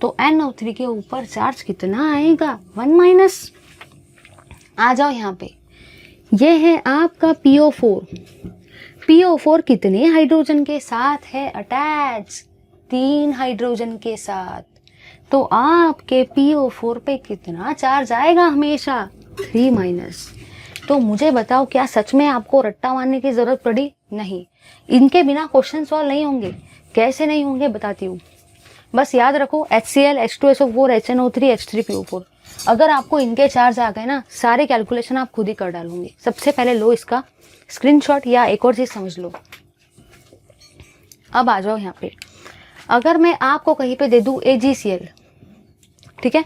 तो NO3 के ऊपर चार्ज कितना आएगा? 1-। आ जाओ यहाँ पे, ये है आपका PO4। PO4 कितने हाइड्रोजन के साथ है अटैच? 3 हाइड्रोजन के साथ। तो आपके PO4 पे कितना चार्ज आएगा हमेशा? 3-। तो मुझे बताओ, क्या सच में आपको रट्टा मारने की जरूरत पड़ी? नहीं। इनके बिना क्वेश्चन सॉल्व नहीं होंगे। कैसे नहीं होंगे बताती हूँ। बस याद रखो HCl, H2SO4, HNO3, H3PO4। अगर आपको इनके चार्ज आ गए ना, सारे कैलकुलेशन आप खुद ही कर डालोगे। सबसे पहले लो इसका स्क्रीनशॉट, या एक और चीज़ समझ लो। अब आ जाओ यहाँ पे, अगर मैं आपको कहीं पे दे दूँ AgCl, ठीक है।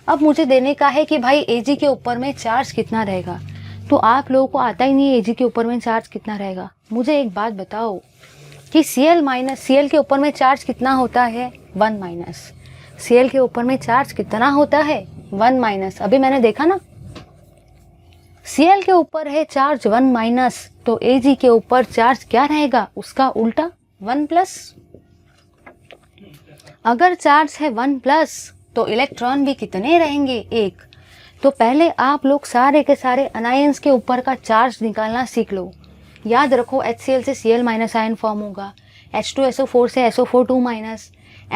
अब मुझे देने का है कि भाई Ag के ऊपर में चार्ज कितना रहेगा, तो आप लोगों को आता ही नहीं Ag के ऊपर में चार्ज कितना रहेगा। मुझे एक बात बताओ कि Cl के ऊपर में चार्ज कितना होता है? 1-। Cl के ऊपर में चार्ज कितना होता है? 1-। अभी मैंने देखा ना, Cl के ऊपर है चार्ज 1-, तो Ag के ऊपर चार्ज क्या रहेगा? उसका उल्टा 1+। अगर चार्ज है 1+, तो इलेक्ट्रॉन भी कितने रहेंगे? 1। तो पहले आप लोग सारे के सारे अनायंस के ऊपर का चार्ज निकालना सीख लो। याद रखो HCl से Cl- आयन फॉर्म होगा, H2SO4 से SO4 2-,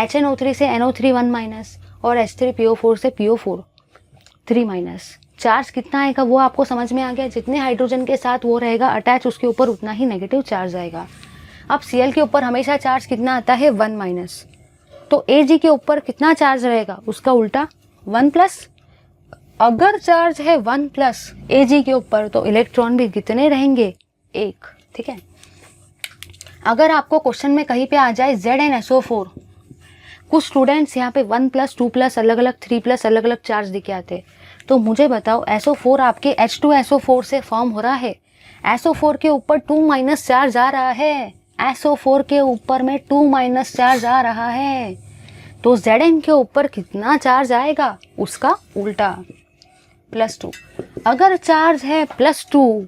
HNO3 से NO3 1-, और H3PO4 से PO4 3-। चार्ज कितना आएगा वो आपको समझ में आ गया। जितने हाइड्रोजन के साथ वो रहेगा अटैच, उसके ऊपर उतना ही नेगेटिव चार्ज आएगा। अब Cl के ऊपर हमेशा चार्ज कितना आता है? 1-। तो Ag के ऊपर कितना चार्ज रहेगा? उसका उल्टा 1+। अगर चार्ज है 1+ Ag के ऊपर, तो इलेक्ट्रॉन भी कितने रहेंगे? 1। ठीक है। अगर आपको क्वेश्चन में कहीं पे आ जाए ZnSO4, कुछ स्टूडेंट्स यहाँ पे 1+, 2+, अलग अलग 3+ अलग अलग चार्ज दिखे आते, तो मुझे बताओ SO4 आपके H2SO4 से फॉर्म हो रहा है। SO4 के ऊपर 2- चार्ज आ रहा है, SO4 के ऊपर में 2- चार्ज आ रहा है, तो Zn के ऊपर कितना चार्ज आएगा? उसका उल्टा +2। अगर चार्ज है +2,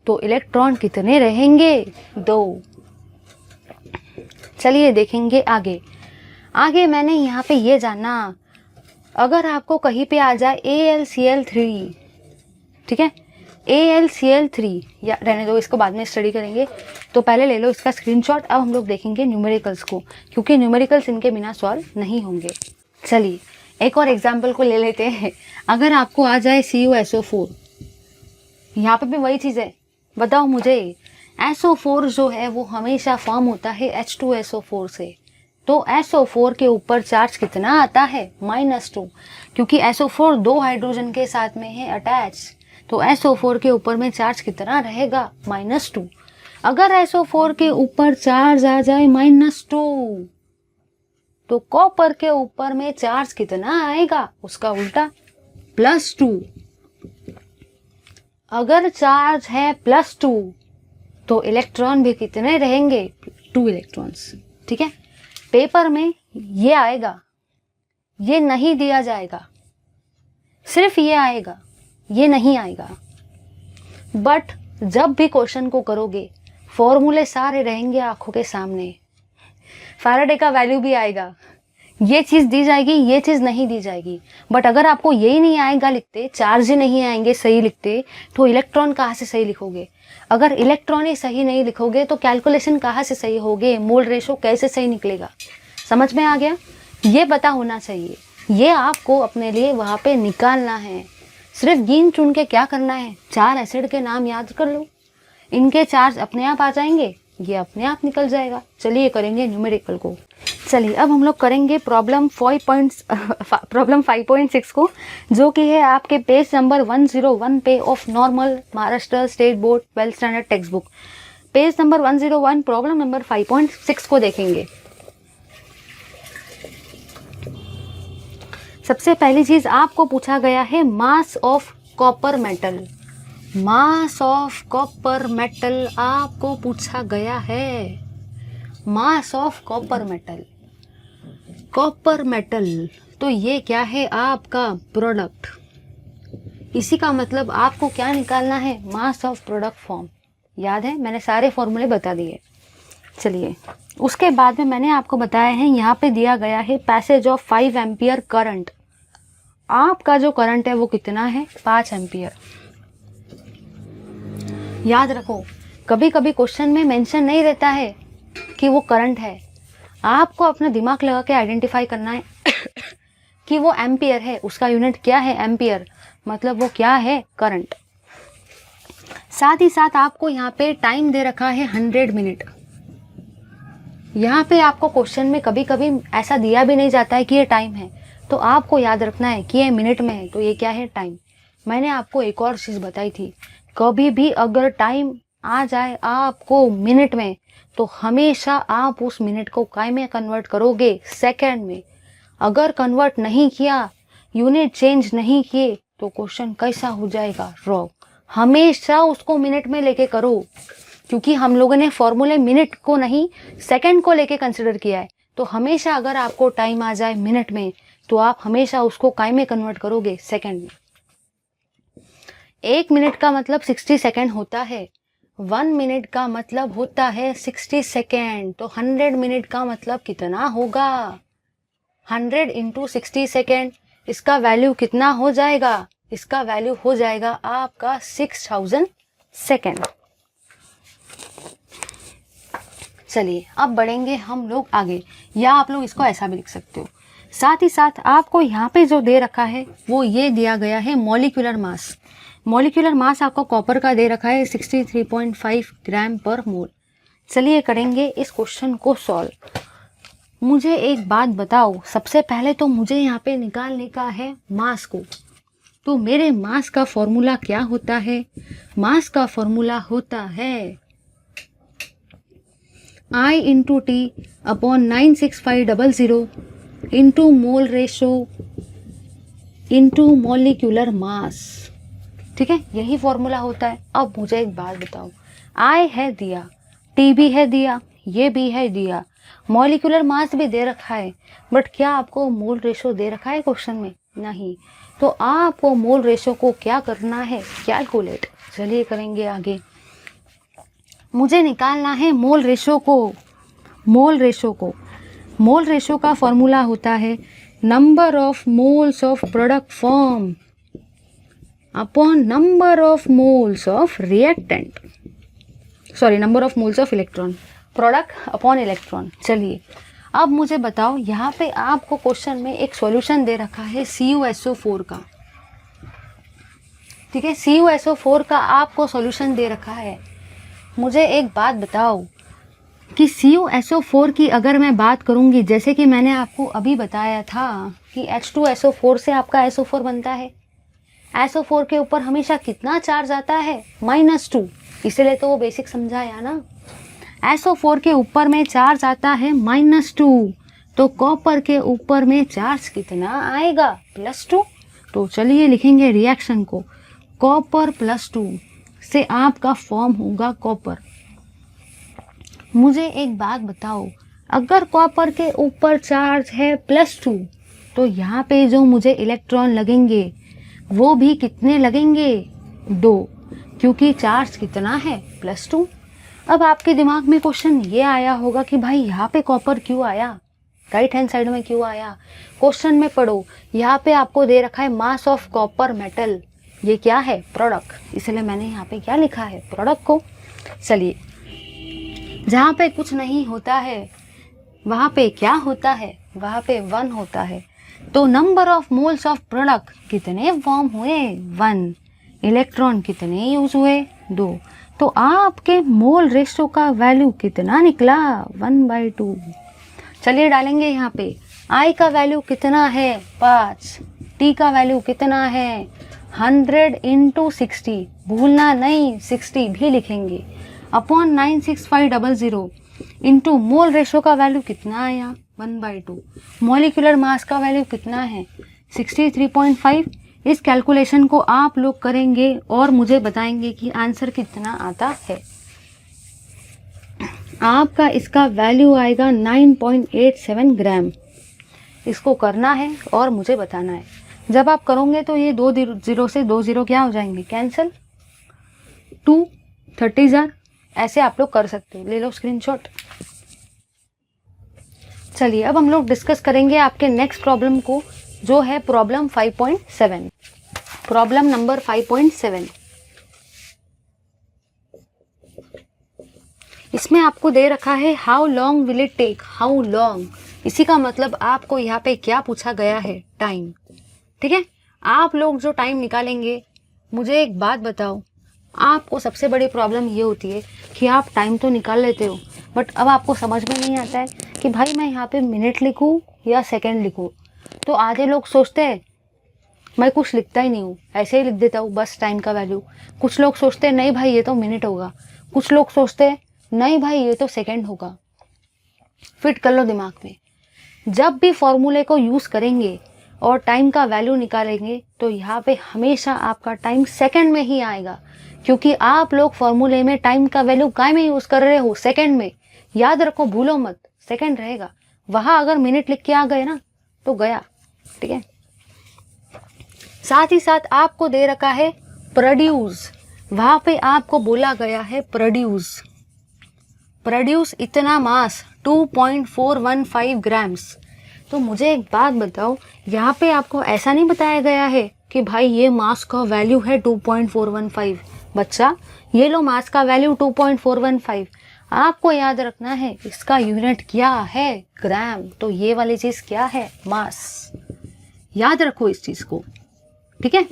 तो इलेक्ट्रॉन कितने रहेंगे? 2। चलिए देखेंगे आगे। आगे मैंने यहाँ पे ये जाना, अगर आपको कहीं पे आ जाए AlCl3, ठीक है, AlCl3, या रहने दो, इसको बाद में स्टडी करेंगे, तो पहले ले लो इसका स्क्रीनशॉट। अब हम लोग देखेंगे न्यूमेरिकल्स को, क्योंकि न्यूमेरिकल्स इनके बिना सॉल्व नहीं होंगे। चलिए एक और एग्जाम्पल को ले लेते हैं। अगर आपको आ जाए CuSO4, यहाँ पे भी वही चीज़ है, बताओ मुझे, SO4 जो है वो हमेशा फॉर्म होता है H2SO4 से, तो SO4 के ऊपर चार्ज कितना आता है? -2, क्योंकि SO4 2 हाइड्रोजन के साथ में है अटैच, तो SO4 के ऊपर में चार्ज कितना रहेगा? -2। अगर SO4 के ऊपर चार्ज आ जाए -2, तो कॉपर के ऊपर में चार्ज कितना आएगा? उसका उल्टा +2। अगर चार्ज है +2, तो इलेक्ट्रॉन भी कितने रहेंगे? 2 इलेक्ट्रॉन्स, ठीक है। पेपर में ये आएगा, ये नहीं दिया जाएगा, सिर्फ ये आएगा, ये नहीं आएगा। बट जब भी क्वेश्चन को करोगे, फॉर्मूले सारे रहेंगे आंखों के सामने, फैराडे का वैल्यू भी आएगा, ये चीज़ दी जाएगी, ये चीज़ नहीं दी जाएगी। बट अगर आपको यही नहीं आएगा लिखते, चार्ज ही नहीं आएंगे सही लिखते, तो इलेक्ट्रॉन कहाँ से सही लिखोगे? अगर इलेक्ट्रॉन ही सही नहीं लिखोगे तो कैलकुलेशन कहाँ से सही होगे? मोल रेशो कैसे सही निकलेगा? समझ में आ गया? ये पता होना चाहिए, ये आपको अपने लिए वहाँ पे निकालना है। सिर्फ गिन चुन के क्या करना है? 4 एसिड के नाम याद कर लो, इनके चार्ज अपने आप आ जाएंगे, ये अपने आप निकल जाएगा। चलिए करेंगे न्यूमेरिकल को। चलिए अब हम लोग करेंगे प्रॉब्लम 5.6 को, जो कि है आपके पेज नंबर 101 पे of normal Maharashtra state board 12th standard text book. Page number 101 problem number 5.6 को देखेंगे। सबसे पहली चीज आपको पूछा गया है mass of copper metal. Mass of copper metal आपको पूछा गया है, mass of copper metal. Copper metal तो ये क्या है? आपका प्रोडक्ट। इसी का मतलब आपको क्या निकालना है? मास ऑफ प्रोडक्ट फॉर्म। याद है, मैंने सारे फॉर्मूले बता दिए। चलिए उसके बाद में मैंने आपको बताया है, यहाँ पे दिया गया है पैसेज ऑफ 5 एम्पियर करंट। आपका जो करंट है वो कितना है? 5 एम्पियर। याद रखो, कभी कभी क्वेश्चन में मेंशन नहीं रहता है कि वो करंट है, आपको अपना दिमाग लगा के आइडेंटिफाई करना है कि वो एम्पियर है, उसका यूनिट क्या है? एम्पियर, मतलब वो क्या है? करंट। साथ ही साथ आपको यहाँ पे टाइम दे रखा है 100 मिनट। यहाँ पे आपको क्वेश्चन में कभी कभी ऐसा दिया भी नहीं जाता है कि ये टाइम है, तो आपको याद रखना है कि ये मिनट में है, तो ये क्या है? टाइम। मैंने आपको एक और चीज़ बताई थी, कभी भी अगर टाइम आ जाए आपको मिनट में, तो हमेशा आप उस मिनट को काय में कन्वर्ट करोगे? सेकंड में। अगर कन्वर्ट नहीं किया, यूनिट चेंज नहीं किए, तो क्वेश्चन कैसा हो जाएगा? रॉन्ग। हमेशा उसको मिनट में लेके करो, क्योंकि हम लोगों ने फॉर्मूले मिनट को नहीं सेकंड को लेके कंसिडर किया है। तो हमेशा अगर आपको टाइम आ जाए मिनट में, तो आप हमेशा उसको काय में कन्वर्ट करोगे? सेकंड में। 1 मिनट का मतलब 60 सेकंड होता है, 1 मिनट का मतलब होता है 60 सेकेंड। तो 100 मिनट का मतलब कितना होगा? 100 इंटू 60 सेकेंड, इसका वैल्यू कितना हो जाएगा? इसका वैल्यू हो जाएगा आपका 6000 सेकेंड। चलिए अब बढ़ेंगे हम लोग आगे, या आप लोग इसको ऐसा भी लिख सकते हो। साथ ही साथ आपको यहाँ पे जो दे रखा है वो ये दिया गया है मॉलिक्यूलर मास। मॉलिक्यूलर मास आपको कॉपर का दे रखा है 63.5 ग्राम पर मोल। चलिए करेंगे इस क्वेश्चन को सॉल्व। मुझे एक बात बताओ, सबसे पहले तो मुझे यहाँ पे निकालने का है मास को। तो मेरे मास का फॉर्मूला क्या होता है? मास का फॉर्मूला होता है I into T upon 96500 into mole ratio into molecular मास। ठीक है, यही फॉर्मूला होता है। अब मुझे एक बात बताओ, I है दिया, T भी है दिया, ये भी है दिया, मॉलिक्यूलर मास भी दे रखा है, बट क्या आपको मोल रेशो दे रखा है क्वेश्चन में? नहीं। तो आपको मोल रेशो को क्या करना है? कैलकुलेट। चलिए करेंगे आगे। मुझे निकालना है मोल रेशो को। मोल रेशो को, मोल रेशो का फॉर्मूला होता है number of moles of product form upon number of moles of reactant, sorry number of moles of electron, product upon electron. चलिए अब मुझे बताओ, यहाँ पे आपको क्वेश्चन में एक सॉल्यूशन दे रखा है CuSO4 का, ठीक है, CuSO4 का आपको सॉल्यूशन दे रखा है। मुझे एक बात बताओ कि CuSO4 की अगर मैं बात करूँगी, जैसे कि मैंने आपको अभी बताया था कि H2SO4 से आपका SO4 बनता है, SO4 के ऊपर हमेशा कितना चार्ज आता है, -2, इसलिए तो वो बेसिक समझाया ना। SO4 के ऊपर में चार्ज आता है -2, तो कॉपर के ऊपर में चार्ज कितना आएगा, +2। तो चलिए लिखेंगे रिएक्शन को, कॉपर +2 से आपका फॉर्म होगा कॉपर। मुझे एक बात बताओ, अगर कॉपर के ऊपर चार्ज है +2, तो यहाँ पे जो मुझे इलेक्ट्रॉन लगेंगे वो भी कितने लगेंगे, 2, क्योंकि चार्ज कितना है, +2। अब आपके दिमाग में क्वेश्चन ये आया होगा कि भाई यहाँ पे कॉपर क्यों आया, राइट हैंड साइड में क्यों आया। क्वेश्चन में पढ़ो, यहाँ पे आपको दे रखा है मास ऑफ कॉपर मेटल, ये क्या है, प्रोडक्ट, इसलिए मैंने यहाँ पे क्या लिखा है, प्रोडक्ट को। चलिए जहाँ पे कुछ नहीं होता है वहाँ पे क्या होता है, वहाँ पे 1 होता है। तो number of moles of product कितने फॉर्म हुए, 1, इलेक्ट्रॉन कितने यूज हुए, 2। तो आपके मोल रेशो का वैल्यू कितना निकला, 1/2। चलिए डालेंगे यहाँ पे, I का वैल्यू कितना है, 5, T का वैल्यू कितना है, 100 × 60, भूलना नहीं 60 भी लिखेंगे, अपॉन 96500 इंटू मोल रेशो का वैल्यू कितना आया, 1/2। मॉलिक्यूलर मास का वैल्यू कितना है, 63.5। इस कैलकुलेशन को आप लोग करेंगे और मुझे बताएंगे कि आंसर कितना आता है। आपका इसका वैल्यू आएगा 9.87 ग्राम। इसको करना है और मुझे बताना है। जब आप करोगे तो ये 2 0 से 2 0 क्या हो जाएंगे, कैंसिल, 2 30,000, ऐसे आप लोग कर सकते हो, ले लो स्क्रीनशॉट। चलिए अब हम लोग डिस्कस करेंगे आपके नेक्स्ट प्रॉब्लम को, जो है प्रॉब्लम 5.7, प्रॉब्लम नंबर 5.7। इसमें आपको दे रखा है how long will it take, how long, इसी का मतलब आपको यहाँ पे क्या पूछा गया है, टाइम। ठीक है, आप लोग जो टाइम निकालेंगे, मुझे एक बात बताओ, आपको सबसे बड़ी प्रॉब्लम ये होती है कि आप टाइम तो निकाल लेते हो, बट अब आपको समझ में नहीं आता है कि भाई मैं यहाँ पे मिनट लिखूँ या सेकंड लिखूँ। तो आधे लोग सोचते हैं मैं कुछ लिखता ही नहीं हूँ, ऐसे ही लिख देता हूँ बस टाइम का वैल्यू। कुछ लोग सोचते हैं नहीं भाई ये तो मिनट होगा, कुछ लोग सोचते हैं नहीं भाई ये तो सेकंड होगा। फिट कर लो दिमाग में, जब भी फॉर्मूले को यूज़ करेंगे और टाइम का वैल्यू निकालेंगे तो यहाँ पे हमेशा आपका टाइम सेकंड में ही आएगा, क्योंकि आप लोग फॉर्मूले में टाइम का वैल्यू काय में यूज़ कर रहे हो, सेकंड में। याद रखो, भूलो मत, सेकंड रहेगा। वहाँ अगर मिनट लिख के आ गए ना तो गया। ठीक है, साथ ही साथ आपको दे रखा है प्रोड्यूस, वहाँ पे आपको बोला गया है प्रोड्यूस, प्रोड्यूस इतना मास 2.415 ग्राम्स। तो मुझे एक बात बताओ, यहाँ पे आपको ऐसा नहीं बताया गया है कि भाई ये मास का वैल्यू है 2.415। बच्चा ये लो मास का वैल्यू 2.415, आपको याद रखना है इसका यूनिट क्या है, ग्राम। तो ये वाली चीज़ क्या है, मास। याद रखो इस चीज़ को, ठीक है।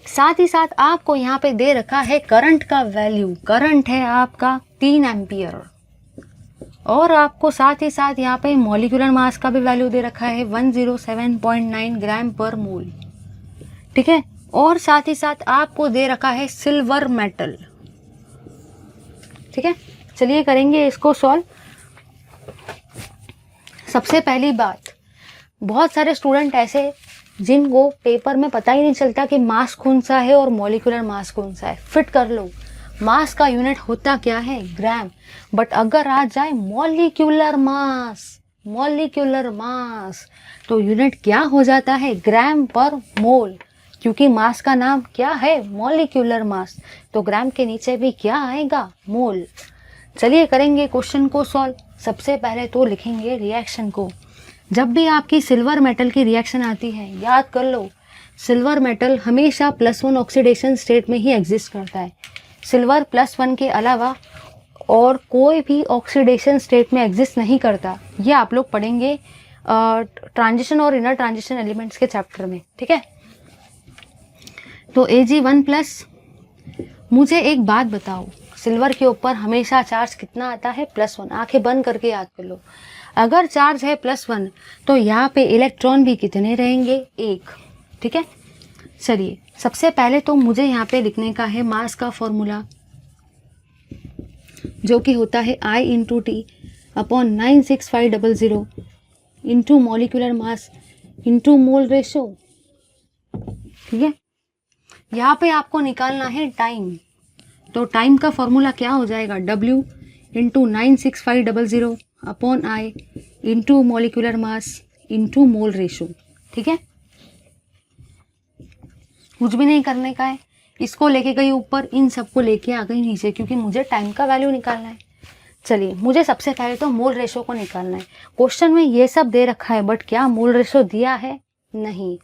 साथ ही साथ आपको यहाँ पे दे रखा है करंट का वैल्यू, करंट है आपका 3 एम्पियर। और आपको साथ ही साथ यहाँ पे मॉलिक्यूलर मास का भी वैल्यू दे रखा है 107.9 ग्राम पर मोल। ठीक है, और साथ ही साथ आपको दे रखा है सिल्वर मेटल। ठीक है, चलिए करेंगे इसको सॉल्व। सबसे पहली बात, बहुत सारे स्टूडेंट ऐसे जिनको पेपर में पता ही नहीं चलता कि मास कौन सा है और मॉलिक्यूलर मास कौन सा है। फिट कर लो, मास का यूनिट होता क्या है, ग्राम। बट अगर आ जाए मॉलिक्यूलर मास, मॉलिक्यूलर मास, तो यूनिट क्या हो जाता है, ग्राम पर मोल, क्योंकि मास का नाम क्या है, मॉलिक्यूलर मास। तो ग्राम के नीचे भी क्या आएगा, मोल। चलिए करेंगे क्वेश्चन को सॉल्व। सबसे पहले तो लिखेंगे रिएक्शन को। जब भी आपकी सिल्वर मेटल की रिएक्शन आती है, याद कर लो, सिल्वर मेटल हमेशा +1 ऑक्सीडेशन स्टेट में ही एग्जिस्ट करता है। सिल्वर +1 के अलावा और कोई भी ऑक्सीडेशन स्टेट में एग्जिस्ट नहीं करता। ये आप लोग पढ़ेंगे ट्रांजिशन और इनर ट्रांजिशन एलिमेंट्स के चैप्टर में, ठीक है। तो Ag1+, मुझे एक बात बताओ, सिल्वर के ऊपर हमेशा चार्ज कितना आता है? +1। आंखें बंद करके याद कर लो। अगर चार्ज है +1 तो यहाँ पे इलेक्ट्रॉन भी कितने रहेंगे? 1, ठीक है। चलिए सबसे पहले तो मुझे यहाँ पे लिखने का है मास का फॉर्मूला, जो कि होता है I/T/96500 into molecular mass into mole ratio, ठीक है। यहाँ पे आपको निकालना है टाइम, तो टाइम का फॉर्मूला क्या हो जाएगा? W into 96500 upon I into molecular mass into mole ratio, ठीक है। कुछ भी नहीं करने का है, इसको लेके गई ऊपर, इन सबको लेके आ गई नीचे, क्योंकि मुझे टाइम का वैल्यू निकालना है। चलिए मुझे सबसे पहले तो मोल रेशो को निकालना है। क्वेश्चन में ये सब दे रखा है, बट क्या मोल रेशो दिया है? नहीं,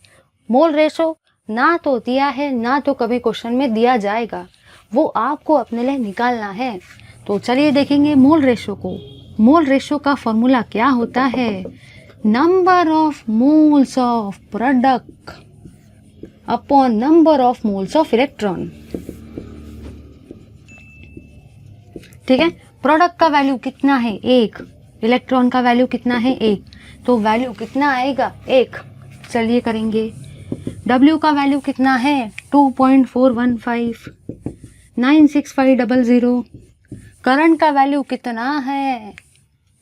मोल रेशो ना तो दिया है, ना तो कभी क्वेश्चन में दिया जाएगा, वो आपको अपने लिए निकालना है। तो चलिए देखेंगे मोल रेशो को। मोल रेशो का फॉर्मूला क्या होता है? Number of moles of product upon number of moles of electron, ठीक है। प्रोडक्ट का वैल्यू कितना है? 1। इलेक्ट्रॉन का वैल्यू कितना है? 1। तो वैल्यू कितना आएगा? 1। चलिए करेंगे। W का वैल्यू कितना है? 2.415 96500। करंट का वैल्यू कितना है?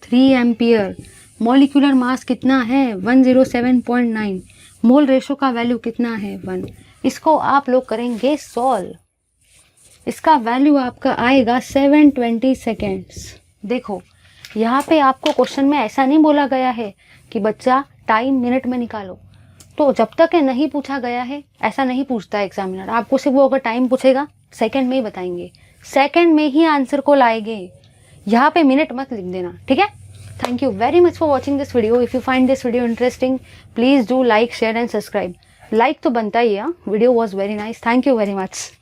3 एम्पियर। मॉलिक्यूलर मास कितना है? 107.9। मोल रेशो का वैल्यू कितना है? 1। इसको आप लोग करेंगे सॉल्व। इसका वैल्यू आपका आएगा 720 सेकेंड्स। देखो यहाँ पे आपको क्वेश्चन में ऐसा नहीं बोला गया है कि बच्चा टाइम मिनट में निकालो, तो जब तक ये नहीं पूछा गया है, ऐसा नहीं पूछता है एग्जामिनर। आपको सिर्फ वो अगर टाइम पूछेगा सेकंड में ही बताएंगे, सेकंड में ही आंसर को लाएंगे। यहाँ पे मिनट मत लिख देना, ठीक है। Thank you very much for watching this video. If you find this video interesting, please do like, share and subscribe. Like तो बनता ही है। Video was very nice. Thank you very much.